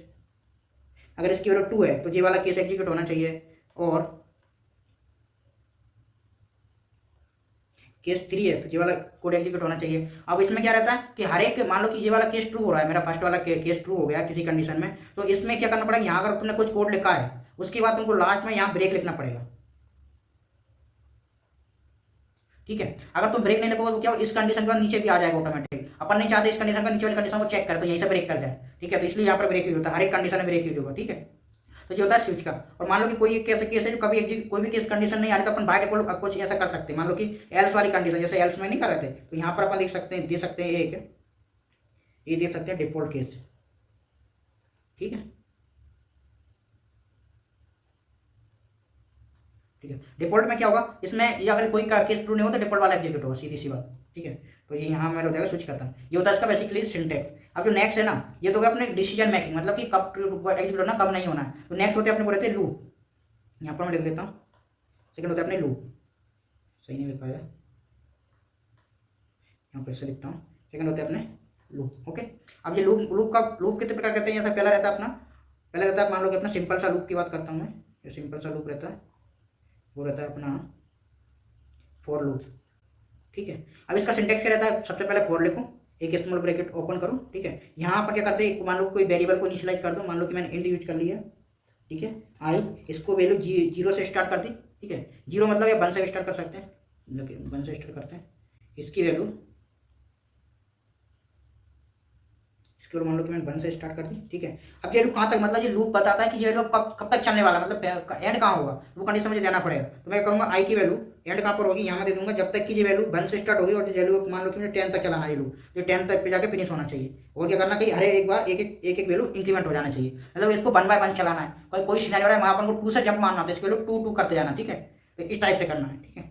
अगर इसकी वैल्यू 2 है तो ये वाला केस एग्जीक्यूट होना चाहिए, और केस 3 है तो ये वाला कोड एग्जीक्यूट होना चाहिए। अब इसमें क्या रहता है कि हर एक, मान लो कि ये वाला केस ट्रू हो रहा है, मेरा फर्स्ट वाला केस ट्रू हो गया किसी कंडीशन में, तो इसमें क्या करना पड़ेगा, यहाँ अगर तुमने कुछ कोड लिखा है उसके बाद तुमको लास्ट में यहाँ ब्रेक लिखना पड़ेगा, ठीक है। अगर तुम ब्रेक नहीं लिखोगे तो क्या इस कंडीशन के बाद नीचे भी आ जाएगा ऑटोमेटिक। अपन नहीं चाहते इस कंडीशन का नीचे वाली कंडीशन को चेक करे तो यहीं से ब्रेक कर जाए, ठीक है। तो इसलिए यहाँ पर ब्रेक यूज होता है, हर एक कंडीशन में ब्रेक यूज होगा, ठीक है। तो ये होता है स्विच का। और मान लो कि कोई केस है जो कभी कोई भी केस कंडीशन नहीं आ रही तो अपन बाय डिफॉल्ट कुछ ऐसा कर सकते हैं। मान लो कि एल्स वाली कंडीशन, जैसे एल्स में नहीं कर रहे थे, तो यहाँ पर अपन देख सकते हैं, दे सकते हैं एक, ये दे सकते हैं डिफॉल्ट केस, ठीक है, ठीक है। डिफॉल्ट में क्या होगा, इसमें ये अगर कोई केस ट्रू नहीं हो तो डिफॉल्ट वाला एग्जीक्यूट होगा, सीधी सी बात, ठीक है। तो ये यहाँ मेरा हो जाएगा स्विच करता है, ये होता है इसका बेसिकली सिंटेक्स। अब जो नेक्स्ट है ना, ये तो होगा अपने डिसीजन मेकिंग, मतलब कि कब एग्जीक्यूट होना कब नहीं होना है। तो नेक्स्ट होते हैं अपने बोले थे लूप, यहाँ पर मैं लिख देता हूँ, सेकंड होता है अपने लूप, सही नहीं लिखा है, यहाँ पर से लिखता हूँ, सेकंड होते हैं अपने लूप, ओके। अब ये लूप कितने प्रकार कहते हैं, जैसे पहला रहता है अपना, पहला रहता है मान लो कि अपना सिंपल सा लूप की बात करता हूँ मैं, जो सिंपल सा लूप रहता है वो रहता है अपना फॉर लूप, ठीक है। अब इसका सिंटेक्स क्या रहता है, सबसे पहले फॉर लिखूँ, एक स्मॉल ब्रैकेट ओपन करूँ, ठीक है। यहाँ पर क्या करते हैं, मान लो कोई वेरिएबल को इनिशियलाइज कर दो, मान लो कि मैंने इंट यूज कर लिया, ठीक है, आई, इसको वैल्यू 0 से स्टार्ट कर दी, ठीक है। 0 मतलब या 1 से स्टार्ट कर सकते हैं, 1 से स्टार्ट करते हैं, इसकी वैल्यू, इसको मान लो कि मैंने 1 से स्टार्ट कर दी, ठीक है। अब ये लूप कहाँ तक, मतलब ये लूप बताता है कि ये लूप कब तक चलने वाला, मतलब एंड कहाँ होगा, वो कंडीशन मुझे देना पड़ेगा। तो मैं करूँगा आई की वैल्यू एंड कहाँ पर होगी, यहाँ मैं दे दूंगा जब तक कि ये वैल्यू 1 से स्टार्ट होगी, और ये वैल्यू मान लो कि मुझे 10 तक चलाना है, ये लूप जो 10 तक पे जाके फिनिश होना चाहिए। और क्या करना कि हर एक बार एक वैल्यू इंक्रीमेंट हो जाना चाहिए, मतलब इसको 1 बाय 1 चलाना है। कोई सिनेरियो है वहाँ पर हमको 2 से जंप मारना होता है, इसकी वैल्यू 2 करते जाना, ठीक है। तो इस टाइप से करना है, ठीक है।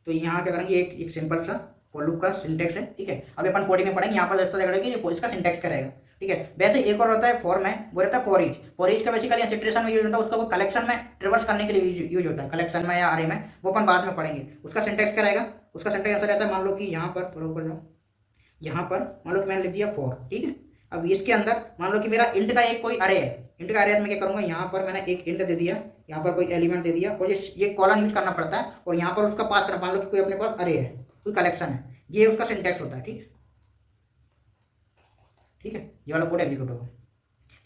तो यहाँ क्या करेंगे, एक सिंपल सा फॉर लूप का सिंटेक्स है, ठीक है। अभी अपन कोडिंग में पढ़ेंगे, यहाँ पर जैसा देख रहे कि इसका सिंटेक्स क्या रहेगा, ठीक है। वैसे एक और होता है फॉर में, वो रहता है फॉर ईच। फॉर ईच का बेसिकली सिट्रेशन में यूज होता है, उसका वो कलेक्शन में ट्रिवर्स करने के लिए यूज होता है, कलेक्शन में या अरे में, वो अपन बाद में पढ़ेंगे। उसका सिंटेक्स क्या रहेगा, उसका सिंटेक्स ऐसा रहता है, मान लो कि यहाँ पर थोड़ा ऊपर जाओ, यहाँ पर मान लो कि मैंने लिख दिया फॉर, ठीक है। अब इसके अंदर मान लो कि मेरा इंट का एक कोई अरे है, इंट का अरे में क्या करूँगा, यहाँ पर मैंने एक इंट दे दिया, यहाँ पर कोई एलिमेंट दे दिया, और ये कॉलन यूज करना पड़ता है, और यहाँ पर उसका पास करना, मान लो कि कोई अपने पास अरे है, कोई कलेक्शन है, ये उसका सिंटेक्स होता है, ठीक है, ठीक है। ये वाला कोड एग्जीक्यूट होगा,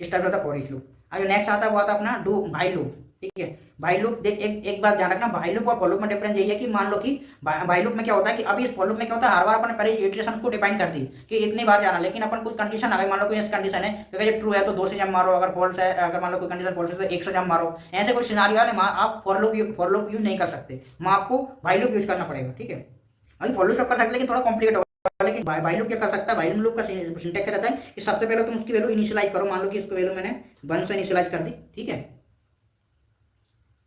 इस टाइप का फॉर ईच लूप। अगर नेक्स्ट आता है वो आता है अपना डू भाई लूप, ठीक है। भाई लूप देख, एक बात ध्यान रखना, भाई लूप और फॉर लूप में डिफरेंस यही है कि मान लो कि भाई लूप में क्या होता है कि अभी इस फॉर लूप में क्या होता है, हर बार अपन पहले इटरेशन को डिफाइन कर दी कि इतनी बार जाना, लेकिन अपन कुछ कंडीशन आ गई, मान लो कोई ऐसी कंडीशन है कि अगर ट्रू है तो 2 से जंप मारो, अगर फॉल्स है, अगर मान लो कोई कंडीशन फॉल्स है तो 1 से जंप मारो, ऐसे कोई सिनारियो है आप फॉर लूप यूज नहीं कर सकते, मैं आपको भाई लूप यूज करना पड़ेगा, ठीक है। अभी फॉर लूप सब कर सकते लेकिन थोड़ा कॉम्प्लिकेट होगा, लेकिन भाई लूप क्या कर सकता है, भाई लूप का सिंटेक्स रहता है कि सबसे पहले तुम उसकी वैल्यू इनिशियलाइज करो, मान लो कि इसको वैल्यू मैंने 1 से इनिशियलाइज कर दी, ठीक है।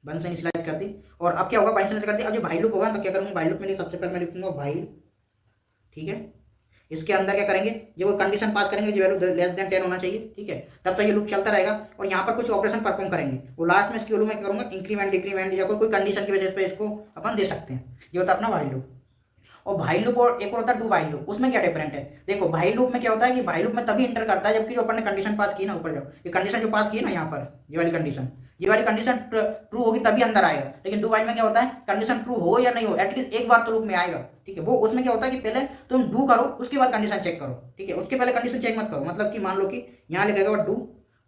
वन से इनिशियलाइज कर दी, और अब क्या होगा, वन से इनिशियलाइज कर दी। अब जो भाई लूप होगा तो क्या करूँगा, भाई लूप में सबसे पहले मैं लिखूंगा भाई, ठीक है। इसके अंदर क्या करेंगे, जो वो कंडीशन पास करेंगे, जो वैल्यू लेस देन 10 होना चाहिए, ठीक है। तब तक ये लूप चलता रहेगा, और यहाँ पर कुछ ऑपरेशन परफॉर्म करेंगे, वो लास्ट में इसकी वैल्यू मैं करूँगा इंक्रीमेंट डिक्रीमेंट, या कोई कंडीशन की वजह से इसको अपन दे सकते हैं। ये होता है अपना भाई लूप। और भाई लूप और एक और होता है डू भाई लूप। उसमें क्या डिफरेंट है, देखो भाई लूप में क्या होता है कि भाई लूप में तभी इंटर करता है जबकि जो अपन ने कंडीशन पास की ना, ऊपर जाओ, ये कंडीशन जो पास की है ना यहाँ पर, ये वाली कंडीशन ट्रू होगी तभी अंदर आएगा। लेकिन डू वाइल में क्या होता है, कंडीशन ट्रू हो या नहीं हो, एटलीस्ट एक बार तो लूप में आएगा, ठीक है। वो उसमें क्या होता है कि पहले तुम डू करो, उसके बाद कंडीशन चेक करो, ठीक है। उसके पहले कंडीशन चेक मत करो, मतलब कि मान लो कि यहाँ लिखेगा डू,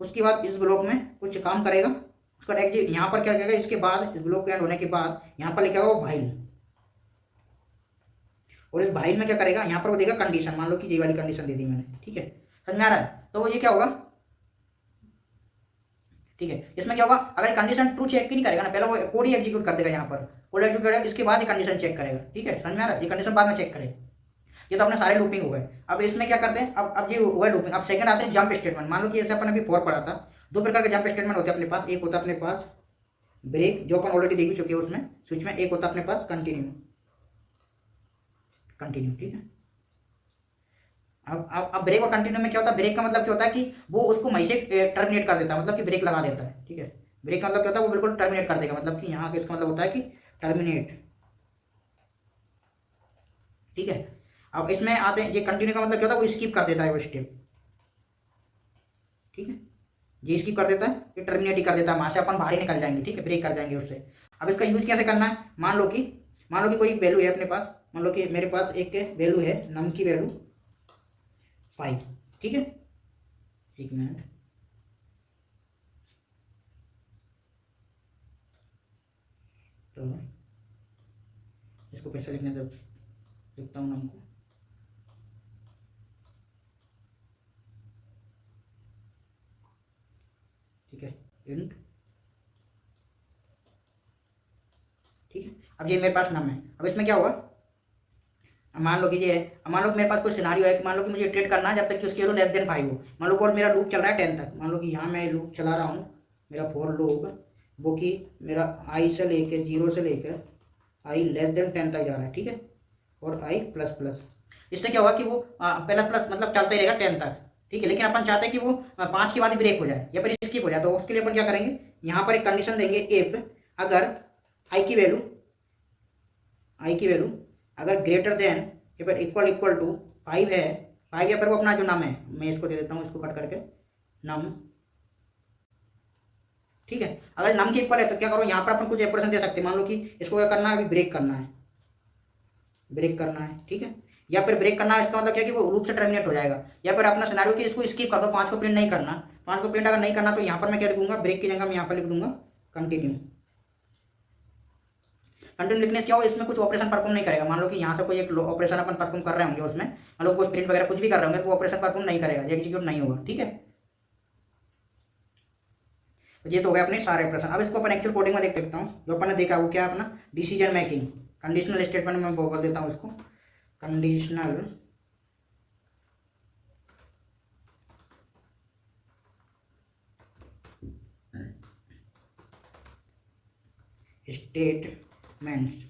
उसके बाद इस ब्लॉक में कुछ काम करेगा, उसका एग्जिट यहाँ पर क्या करेगा, इसके बाद इस ब्लॉक के एंड होने के बाद यहाँ पर लिखेगा वो भाई, और इस भाई में क्या करेगा, यहाँ पर वो देगा कंडीशन, मान लो कि ये वाली कंडीशन दे दी मैंने, ठीक है। समझ में आ रहा है, तो ये क्या होगा, ठीक है। इसमें क्या होगा, अगर कंडीशन ट्रू चेक ही नहीं करेगा ना, पहले वो कोड ही एग्जीक्यूट कर देगा, यहाँ पर कोड एग्जीक्यूट करेगा, इसके बाद ही कंडीशन चेक करेगा, ठीक है। समझ में आ रहा है, ये कंडीशन बाद में चेक करेगा। ये तो अपने सारे लूपिंग हो गए। अब इसमें क्या करते हैं, अब ये हुआ लूपिंग। अब सेकंड आते हैं जंप स्टेटमेंट। मान लो कि जैसे अपन अभी 4 पढ़ा था, दो प्रकार के जंप स्टेटमेंट होते हैं अपने पास। एक होता है अपने पास ब्रेक, जो अपन ऑलरेडी देख चुके हैं उसमें स्विच में। एक होता है अपने पास कंटिन्यू, ठीक है। अब ब्रेक और कंटिन्यू में क्या होता है, ब्रेक का मतलब क्या होता है कि वो उसको वहीं से टर्मिनेट कर देता है, मतलब कि ब्रेक लगा देता है, ठीक है। ब्रेक का मतलब क्या होता है, वो बिल्कुल टर्मिनेट कर देगा, मतलब कि यहाँ इसका मतलब होता है कि टर्मिनेट, ठीक है। अब इसमें आते हैं, ये कंटिन्यू का मतलब क्या होता है, वो स्किप कर देता है वो स्टेप, ठीक है। ये स्किप कर देता है, ये टर्मिनेट ही कर देता है, वहाँ से अपन बाहर ही निकल जाएंगे, ठीक है, ब्रेक कर जाएंगे उससे। अब इसका यूज कैसे करना है, मान लो कि कोई वैल्यू है अपने पास, मान लो कि मेरे पास एक वैल्यू है, नम की वैल्यू 5, ठीक है। एक मिनट, तो इसको कैसे लिखने दो, लिखता हूँ नम को, ठीक है, इंट, ठीक है। अब ये मेरे पास नम है। अब इसमें क्या होगा, मान लो कि ये है, मान लो कि मेरे पास कोई सिनारियो है कि मान लो कि मुझे ट्रेड करना है जब तक कि उसकी वैल्यू लेस देन 5 हो। मान लो और मेरा लूप चल रहा है 10 तक, मान लो कि यहाँ मैं लूप चला रहा हूँ, मेरा फॉर लूप, वो कि मेरा आई से लेके 0 से लेकर आई लेस देन 10 तक जा रहा है, ठीक है, और आई प्लस प्लस। इससे क्या होगा कि वो प्लस प्लस मतलब चलते रहेगा 10 तक, ठीक है। लेकिन अपन चाहते हैं कि वो 5 के बाद ही ब्रेक हो जाए या फिर स्किप हो जाए, तो उसके लिए अपन क्या करेंगे, यहाँ पर एक कंडीशन देंगे, इफ अगर आई की वैल्यू अगर ग्रेटर देन या फिर इक्वल टू 5 है, 5 या फिर वो अपना जो नाम है, मैं इसको दे देता हूँ, इसको कट करके नम, ठीक है। अगर नम के इक्वल है तो क्या करो, यहाँ पर अपन कुछ ऑपरेशन दे सकते हैं। मान लो कि इसको क्या करना है, अभी ब्रेक करना है, ठीक है। या फिर ब्रेक करना है, इसका मतलब क्या कि वो रूप से टर्मिनेट हो जाएगा। या फिर अपना सिनेरियो कि इसको स्किप कर दो, 5 को प्रिंट नहीं करना, 5 को प्रिंट अगर नहीं करना तो यहाँ पर मैं क्या लिखूंगा, ब्रेक की जगह मैं यहाँ पर लिख दूंगा कंटिन्यू। कंटिन्यू लिखने से क्या होगा, इसमें कुछ ऑपरेशन परफॉर्म नहीं करेगा। मान लो कि यहाँ से कोई एक ऑपरेशन अपन परफॉर्म कर रहे होंगे, उसमें मान लो कोई प्रिंट वगैरह कुछ भी कर रहे होंगे, तो वो ऑपरेशन परफॉर्म नहीं करेगा, एग्जीक्यूट नहीं होगा, ठीक है। तो ये तो हो गया अपने सारे ऑपरेशन। अब इसको अपन एक्चुअल कोडिंग में देख सकता हूँ। जो अपन ने देखा वो क्या है, अपना डिसीजन मेकिंग, कंडीशनल स्टेटमेंट में बोल देता हूँ इसको, कंडीशनल स्टेटमेंट्स।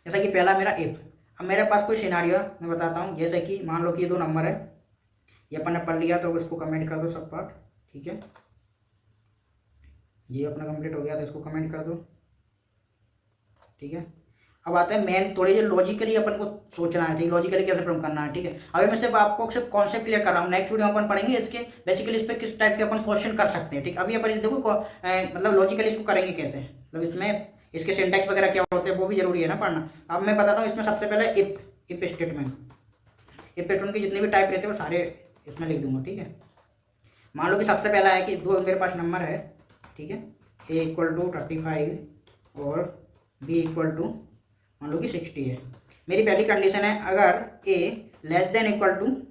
जैसा कि पहला मेरा इफ। अब मेरे पास कोई सिनारियो मैं बताता हूँ, जैसे कि मान लो कि ये 2 नंबर है, ये अपन ने पढ़ लिया, तो इसको कमेंट कर दो सब पार्ट, ठीक है। ये अपना कंप्लीट हो गया, तो इसको कमेंट कर दो, ठीक है। अब आता है मेन, थोड़ी जो लॉजिकली अपन को सोचना है, ठीक, लॉजिकली कैसे प्रॉब्लम करना है, ठीक है। अभी मैं सिर्फ आपको सिर्फ कॉन्सेप्ट क्लियर कर रहा हूँ, नेक्स्ट वीडियो अपन पढ़ेंगे इसके बेसिकली इस पर किस टाइप के अपन क्वेश्चन कर सकते हैं, ठीक। अभी अपन देखो मतलब लॉजिकली इसको करेंगे कैसे, मतलब इसमें इसके सिंटैक्स वगैरह क्या होते हैं वो भी जरूरी है ना पढ़ना। अब मैं बताता हूँ, इसमें सबसे पहले इफ स्टेटमेंट की जितने भी टाइप रहते हैं वो सारे इसमें लिख दूंगा, ठीक है। मान लो कि सबसे पहला है कि 2 मेरे पास नंबर है, ठीक है, a = 35 और b = मान लो कि 60 है। मेरी पहली कंडीशन है, अगर a <=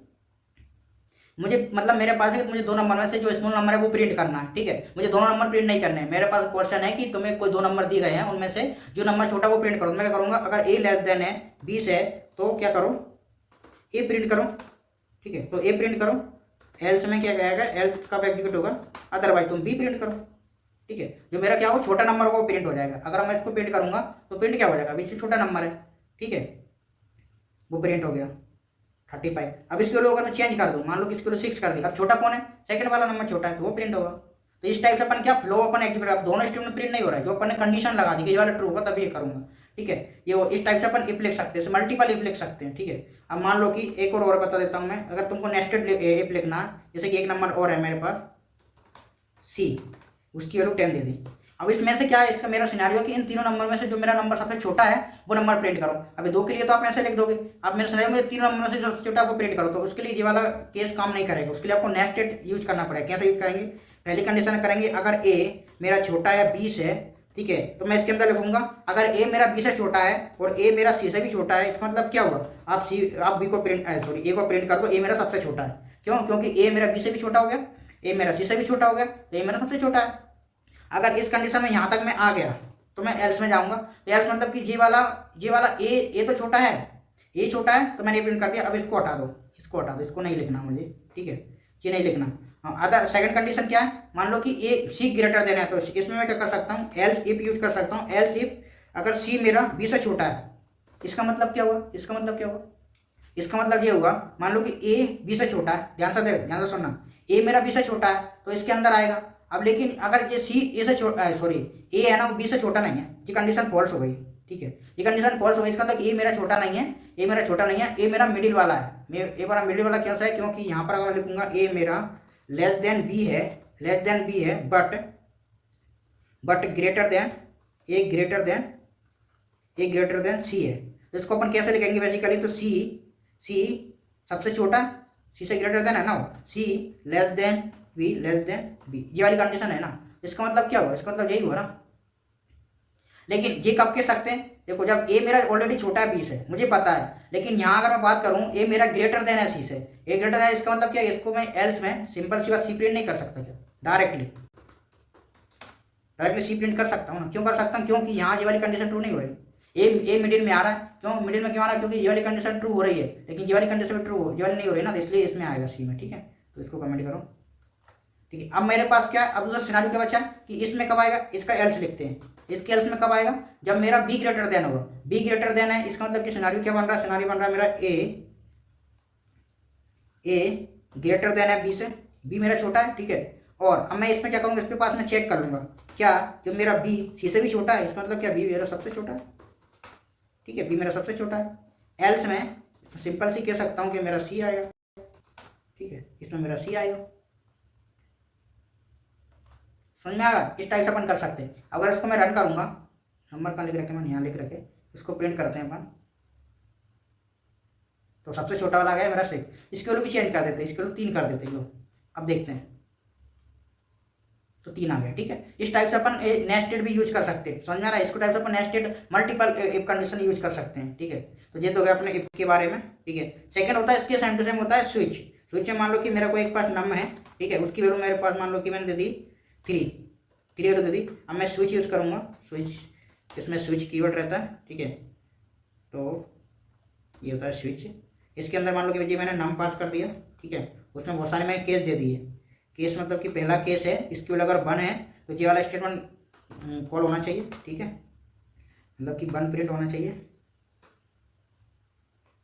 मुझे मतलब मेरे पास है कि मुझे 2 नंबर में से जो स्मॉल नंबर है वो प्रिंट करना है, ठीक है। मुझे दोनों नंबर प्रिंट नहीं करने हैं। मेरे पास क्वेश्चन है कि तुम्हें कोई 2 नंबर दिए गए हैं, उनमें से जो नंबर छोटा वो प्रिंट करो। मैं क्या करूँगा, अगर a <= है 20 है तो क्या करो, a प्रिंट करो, ठीक है। तो a प्रिंट करो, एल्स में क्या जाएगा, एल्स कब एग्जीक्यूट होगा, अदरवाइज तुम b प्रिंट करो, ठीक है। जो मेरा क्या हो छोटा नंबर होगा वो प्रिंट हो जाएगा। अगर मैं इसको प्रिंट करूंगा तो प्रिंट क्या हो जाएगा, अभी छोटा नंबर है, ठीक है, वो प्रिंट हो गया 35। अब इसके लोग अगर मैं चेंज कर दूँ, मान लो कि इसके 6 कर दी, अब छोटा कौन है, सेकंड वाला नंबर छोटा है तो वो प्रिंट होगा। तो इस टाइप से अपन क्या फ्लो अपन एग्जीक्यूट, अब दोनों स्टेटमेंट प्रिंट नहीं हो रहा है, जो अपन ने कंडीशन लगा दी कि ये वाला ट्रू होगा तभी ये करूंगा, ठीक है। ये वो इस टाइप से अपन इफ लिख सकते हैं, मल्टीपल इफ लिख सकते हैं, ठीक है। अब मान लो कि एक और बता देता हूँ मैं, अगर तुमको नेस्टेड इफ लिखना है, जैसे कि एक नंबर और है मेरे पास सी, उसकी वैल्यू 10 दे दी। अब इसमें से क्या है, इसका मेरा सिनेरियो कि इन तीनों नंबर में से जो मेरा नंबर सबसे छोटा है वो नंबर प्रिंट करो। अभी 2 के लिए तो आप ऐसे लिख दोगे, आप मेरे सिनेरियो में तीनों नंबर में से जो सबसे छोटा है वो प्रिंट करो, तो उसके लिए ये वाला केस काम नहीं करेगा। उसके लिए आपको नेस्टेड यूज करना पड़ेगा। कैसे यूज करेंगे, पहली कंडीशन करेंगे अगर ए मेरा छोटा या 20 है, ठीक है, तो मैं इसके अंदर लिखूंगा अगर ए मेरा 20 से छोटा है और ए मेरा सी से भी छोटा है, इसका मतलब क्या हुआ, आप बी को प्रिंट ए को प्रिंट कर दो, ए मेरा सबसे छोटा है। क्यों, क्योंकि ए मेरा बी से भी छोटा हो गया, ए मेरा सी से भी छोटा हो गया, तो ए मेरा सबसे छोटा है। अगर इस कंडीशन में यहाँ तक मैं आ गया तो मैं एल्स में जाऊंगा, तो एल्स मतलब कि ये वाला ए तो छोटा है, ए छोटा है तो मैंने प्रिंट कर दिया। अब इसको हटा दो, इसको हटा दो, इसको नहीं लिखना मुझे, ठीक है, ये नहीं लिखना। हाँ, अदर सेकंड कंडीशन क्या है, मान लो कि ए सी ग्रेटर देना है, तो इसमें मैं क्या कर सकता हूँ, एल्स इफ यूज कर सकता हूँ। एल्स इफ अगर सी मेरा बी से छोटा है, इसका मतलब क्या हुआ, इसका मतलब क्या हुआ, इसका मतलब ये हुआ, मान लो कि ए बी से छोटा है, ध्यान से सुनना, ए मेरा बी से छोटा है तो इसके अंदर आएगा। अब लेकिन अगर ये सी ए से छोटा, सॉरी ए है ना, वो बी से छोटा नहीं है, ये कंडीशन फॉल्स हो गई, ठीक है, ये कंडीशन फॉल्स हो गई। इसका मतलब ए मेरा छोटा नहीं है, ए मेरा छोटा नहीं है, ए मेरा मिडिल वाला है। ए मेरा मिडिल वाला कैसा है, क्योंकि यहाँ पर अगर मैं लिखूंगा ए मेरा लेस देन बी है, लेस देन बी है, but greater than a greater than c है। तो इसको अपन कैसे लिखेंगे बेसिकली, तो सी सबसे छोटा, सी से ग्रेटर देन है ना, सी लेस देन बी, ये वाली कंडीशन है ना। इसका मतलब क्या हुआ, इसका मतलब यही हुआ ना। लेकिन ये कब कह सकते हैं, देखो जब ए मेरा ऑलरेडी छोटा है बी से, मुझे पता है, लेकिन यहाँ अगर मैं बात करूँ ए मेरा ग्रेटर देन है सी से, ए ग्रेटर देन है, इसका मतलब क्या है, इसको मैं एल्स में सिंपल सी बात सी प्रिंट नहीं कर सकता क्या, डायरेक्टली सी प्रिंट कर सकता हूँ ना। क्यों कर सकता हूँ, क्योंकि यहाँ ये वाली कंडीशन ट्रू नहीं हो रही, ए मिडिल में आ रहा है। क्यों मिडिल में क्यों आ रहा है, क्योंकि ये वाली कंडीशन ट्रू हो रही है, लेकिन ये वाली कंडीशन ट्रू ये वाली नहीं हो रही ना, तो इसलिए इसमें आएगा सी में, ठीक है। तो इसको कमेंट करो, ठीक है। अब मेरे पास क्या है, अब दूसरा सिनारियो क्या बचा कि इसमें कब आएगा, इसका एल्स लिखते हैं, इसके एल्स में कब आएगा, जब मेरा बी ग्रेटर देन होगा। बी ग्रेटर देन है, इसका मतलब कि सिनारियो क्या बन रहा है, सिनारियो बन रहा है मेरा ए ग्रेटर देन है बी से, बी मेरा छोटा है, ठीक है। और अब मैं इसमें क्या करूँगा, इसके पास मैं चेक कर लूँगा क्या, जो मेरा बी सी से भी छोटा है, इसका मतलब क्या बी मेरा सबसे छोटा है, ठीक है, बी मेरा सबसे छोटा है। एल्स में सिंपल सी कह सकता हूँ कि मेरा सी आएगा, ठीक है, इसमें मेरा सी आएगा। समझ में आ गया, इस टाइप से अपन कर सकते हैं। अगर इसको मैं रन करूंगा, नंबर कहाँ लिख रखे, मैंने यहाँ लिख रखे, इसको प्रिंट करते हैं अपन, तो सबसे छोटा वाला आ गया मेरा 6। इसके वैल्यू भी चेंज कर देते हैं, इसके वैल्यू 3 कर देते हैं, लो अब देखते हैं, तो 3 आ गया, ठीक है। इस टाइप से अपन नेस्टेड भी यूज कर सकते हैं, समझ में आ रहा है। इसको टाइप से अपन nested multiple if condition use कर सकते हैं, ठीक है। तो ये तो गया अपने इफ के बारे में, ठीक है। सेकंड होता है इसके सेम टू सेम होता है स्विच। स्विच में मान लो कि मेरा कोई एक पास नंबर है, ठीक है, उसकी वैल्यू मेरे पास मान लो कि मैंने दे दी 3 वैल्यू दे दी। अब मैं स्विच यूज़ करूँगा, स्विच, इसमें स्विच कीवर्ड रहता है, ठीक है। तो ये होता है स्विच। इसके अंदर मान लो कि मैंने नाम पास कर दिया, ठीक है, उसमें बहुत सारे मैंने केस दे दिए। केस मतलब कि पहला केस है, इसकी वैल्यू अगर 1 है तो ये वाला स्टेटमेंट कॉल होना चाहिए, ठीक है, मतलब कि 1 प्रिंट होना चाहिए।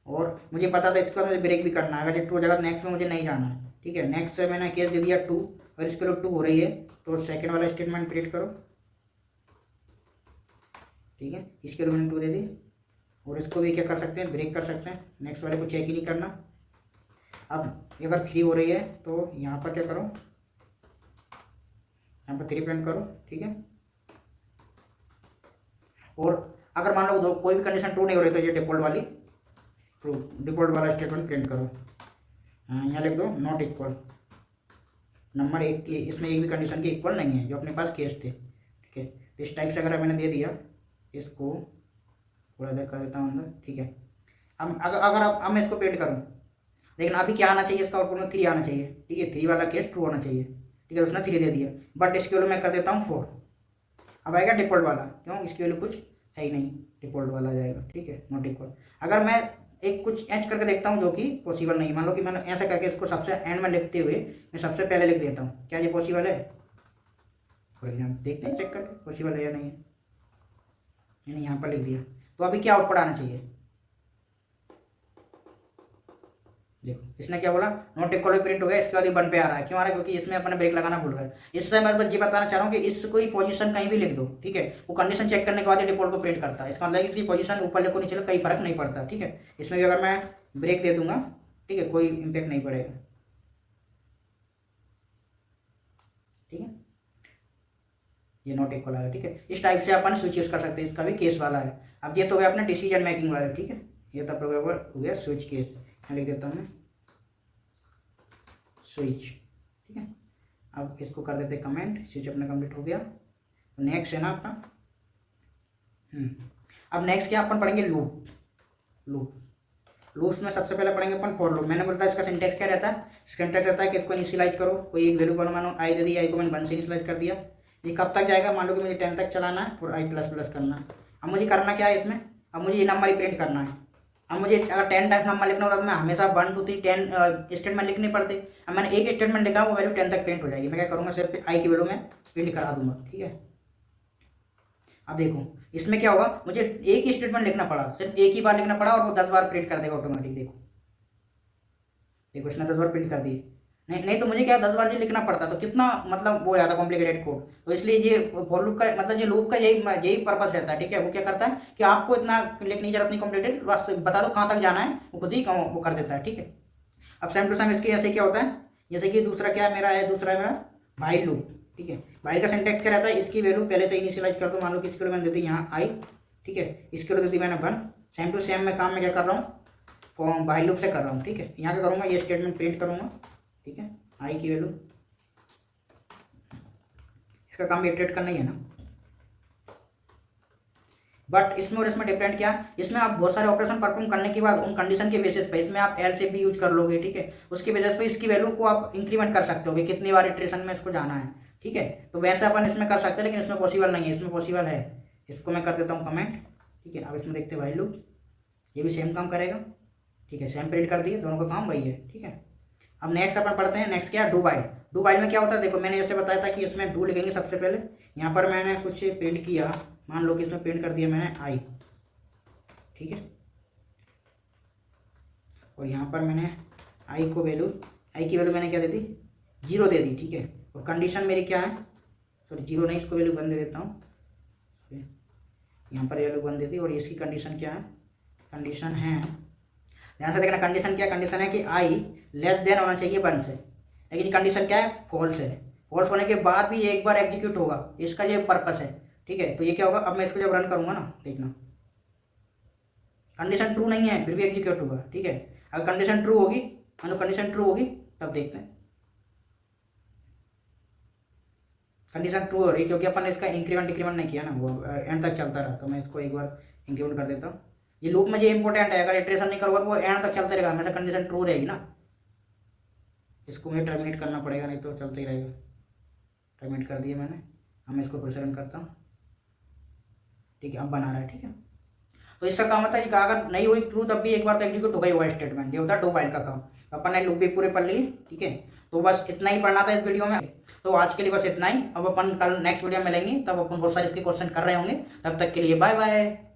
और मुझे पता था इसका मुझे ब्रेक भी करना है, अगर ये ट्रू जगह नेक्स्ट में मुझे नहीं जाना है, ठीक है। नेक्स्ट से मैंने केस दे दिया 2, और इसके लिए 2 हो रही है, तो सेकंड वाला स्टेटमेंट प्रिंट करो, ठीक है। इसके लिए मैंने 2 दे दी, और इसको भी क्या कर सकते हैं, ब्रेक कर सकते हैं, नेक्स्ट वाले को चेक ही नहीं करना। अब अगर 3 हो रही है तो यहाँ पर क्या करो, यहाँ पर 3 प्रिंट करो, ठीक है। और अगर मान लो कोई भी कंडीशन ट्रू नहीं हो रही तो ये डिफॉल्ट वाला स्टेटमेंट प्रिंट करो। यहाँ लिख दो नॉट इक्वल, नंबर 1 की इसमें एक भी कंडीशन की इक्वल नहीं है जो अपने पास केस थे, ठीक है। तो इस टाइप से अगर मैंने दे दिया, इसको थोड़ा देर कर देता हूँ अंदर, ठीक है। अब अब मैं इसको प्रिंट करूँ, लेकिन अभी क्या आना चाहिए, इसका आउटपुट में 3 आना चाहिए, ठीक है। 3 वाला केस ट्रू होना चाहिए, ठीक है, उसने 3 दे दिया, बट इसकी वैल्यू मैं कर देता हूँ 4। अब आएगा डिफॉल्ट वाला, क्यों, इसकी वैल्यू कुछ है ही नहीं, डिफॉल्ट वाला आ जाएगा, ठीक है, नॉट इक्वल। अगर मैं एक कुछ एच करके देखता हूँ जो कि पॉसिबल नहीं, मान लो कि मैंने ऐसा करके इसको सबसे एंड में लिखते हुए मैं सबसे पहले लिख देता हूँ, क्या ये पॉसिबल है, फॉर एग्जाम्पल देखते हैं चेक करके पॉसिबल है या नहीं है। मैंने यहाँ पर लिख दिया, तो अभी क्या आउटपुट आना चाहिए, देखो इसने क्या बोला, नोट इक्वल प्रिंट हो गया, इसके बाद ये 1 पे आ रहा है। क्यों आ रहा है, क्योंकि इसमें अपने ब्रेक लगाना भूल गए। इससे मैं बस ये बताना चाह रहा हूँ कि इस कोई पोजीशन कहीं भी लिख दो, ठीक है, वो कंडीशन चेक करने के बाद ही डिफॉल्ट को प्रिंट करता है। इसका मतलब इसकी पोजीशन ऊपर लिखो नीचे लिखो, कहीं फर्क नहीं पड़ता, ठीक है। इसमें भी अगर मैं ब्रेक दे दूंगा, ठीक है, कोई इम्पेक्ट नहीं पड़ेगा, ठीक है। ये नोट इक्वल आएगा, ठीक है। इस टाइप से अपन स्विच यूज कर सकते हैं, इसका भी केस वाला है। अब ये तो हो गया अपना डिसीजन मेकिंग वाला, ठीक है। ये तब हो गया स्विच केस, यहाँ लिख देता हूँ मैं स्विच, ठीक है। अब इसको कर देते कमेंट, स्विच अपना कंप्लीट हो गया। नेक्स्ट है ना अपना, अब नेक्स्ट क्या अपन पढ़ेंगे, लूप। लूप्स में सबसे पहले पढ़ेंगे अपन फॉर लूप। मैंने बोलता है इसका सिंटेक्स क्या रहता है, सिंटेक्स रहता है कि इसको इनिशियलाइज करो, कोई एक वैल्यू मानो आई दे दी, आई को मैंने 1 से इनिशियलाइज कर दिया। ये कब तक जाएगा, मान लो कि मुझे 10 तक चलाना है और आई प्लस प्लस करना है। अब मुझे करना क्या है इसमें, अब मुझे ये नंबर ही प्रिंट करना है। अब मुझे अगर 10 टाइम्स नंबर लिखना होता तो मैं हमेशा 1 2 3 10 स्टेटमेंट लिखने पड़ते। अब मैंने एक स्टेटमेंट लिखा, वो वैल्यू 10 तक प्रिंट हो जाएगी। मैं क्या करूँगा, सिर्फ आई की वैल्यू में प्रिंट करा दूंगा, ठीक है। अब देखो इसमें क्या होगा, मुझे एक ही स्टेटमेंट लिखना पड़ा, सिर्फ एक ही बार लिखना पड़ा और वो 10 बार प्रिंट कर देगा ऑटोमेटिक। देखो इसने 10 बार प्रिंट कर दिए। नहीं तो मुझे क्या 10 बार ये लिखना पड़ता, तो कितना मतलब वो ज़्यादा कॉम्प्लिकेटेड कोड। तो इसलिए ये फॉर लूप का मतलब ये लूप का यही पर्पस रहता है, ठीक है। वो क्या करता है कि आपको इतना लिखने की जरूरत नहीं, कॉम्प्लिकेटेड, बस बता दो कहाँ तक जाना है, वो खुद ही वो कर देता है, ठीक है। अब सेम टू सेम इसके ऐसे क्या होता है, जैसे कि दूसरा क्या है मेरा है, दूसरा है मेरा वाइल लूप, ठीक है। वाइल का सिंटेक्स क्या रहता है, इसकी वैल्यू पहले से इनिशियलाइज कर दो। मान लो कि इसके लिए मैंने दे दी यहाँ आई, ठीक है, इसके लिए दे दी मैंने 1। सेम टू सेम मैं काम में क्या कर रहा हूँ, वाइल लूप से कर रहा हूँ, ठीक है। यहाँ क्या करूँगा, ये स्टेटमेंट प्रिंट करूँगा, ठीक है, आई की वैल्यू। इसका काम भी इटरेट करना ही है ना। बट इसमें और इसमें डिफरेंट क्या, इसमें आप बहुत सारे ऑपरेशन परफॉर्म करने के बाद उन कंडीशन के बेसिस पे इसमें आप एल से भी यूज कर लोगे, ठीक है। उसके बेसिस पे इसकी वैल्यू को आप इंक्रीमेंट कर सकते हो कि कितनी बार इटरेशन में इसको जाना है, ठीक है। तो वैसे अपन इसमें कर सकते हैं, लेकिन इसमें पॉसिबल नहीं है। इसमें पॉसिबल है, इसको मैं कर देता हूँ कमेंट, ठीक है। अब इसमें देखते हैं वाइल लूप, ये भी सेम काम करेगा, ठीक है। सेम प्रिंट कर दिए, दोनों का काम वही है, ठीक है। अब नेक्स्ट अपन पढ़ते हैं, नेक्स्ट क्या, डू वाइल। डू वाइल में क्या होता है, देखो मैंने जैसे बताया था कि इसमें डू लिखेंगे सबसे पहले। यहाँ पर मैंने कुछ प्रिंट किया, मान लो कि इसमें प्रिंट कर दिया मैंने आई, ठीक है। और यहाँ पर मैंने आई को वैल्यू, आई की वैल्यू मैंने क्या दे दी, 0 दे दी, ठीक है। और कंडीशन मेरी क्या है, सॉरी 0 नहीं, इसको वैल्यू 1 दे देता हूँ, यहाँ पर वैल्यू 1 दे दी। और इसकी कंडीशन क्या है, कंडीशन है, ध्यान से देखना, कंडीशन क्या, कंडीशन है कि आई लेस देन होना चाहिए 1 से, लेकिन कंडीशन क्या है, फॉल्स है। फॉल्स होने के बाद भी एक बार एग्जीक्यूट होगा, इसका ये पर्पस है, ठीक है। तो ये क्या होगा, अब मैं इसको जब रन करूँगा ना, देखना कंडीशन ट्रू नहीं है फिर भी एग्जीक्यूट होगा, ठीक है। अगर कंडीशन ट्रू होगी, मानो कंडीशन ट्रू होगी, तब देखते हैं कंडीशन ट्रू हो रही, क्योंकि अपन ने इसका इंक्रीमेंट डिक्रीमेंट नहीं किया ना, वो एंड तक चलता रहा। तो मैं इसको एक बार इंक्रीमेंट कर देता हूँ। ये लूप में ये इंपॉर्टेंट है, अगर इटरेशन नहीं करोगे तो वो एंड तक चलते रहेगा, हमेशा कंडीशन ट्रू रहेगी ना। इसको मुझे टर्मिनेट करना पड़ेगा, नहीं तो चलते ही रहेगा। टर्मिनेट कर दिया मैंने, अब मैं इसको फिर से रन करता हूँ, ठीक है। अब बना रहा है, ठीक है। तो इसका काम होता है कि अगर नहीं हुई ट्रू तब भी एक बार तो एग्जीक्यूट होगा ही हुआ स्टेटमेंट, ये होता है डू वाइल का काम। तो अपन ने लूप भी पूरे पढ़ लिए, ठीक है। तो बस इतना ही पढ़ना था इस वीडियो में, तो आज के लिए बस इतना ही। अब अपन कल नेक्स्ट वीडियो में मिलेंगे, तब अपन बहुत सारे इसके क्वेश्चन कर रहे होंगे। तब तक के लिए बाय बाय।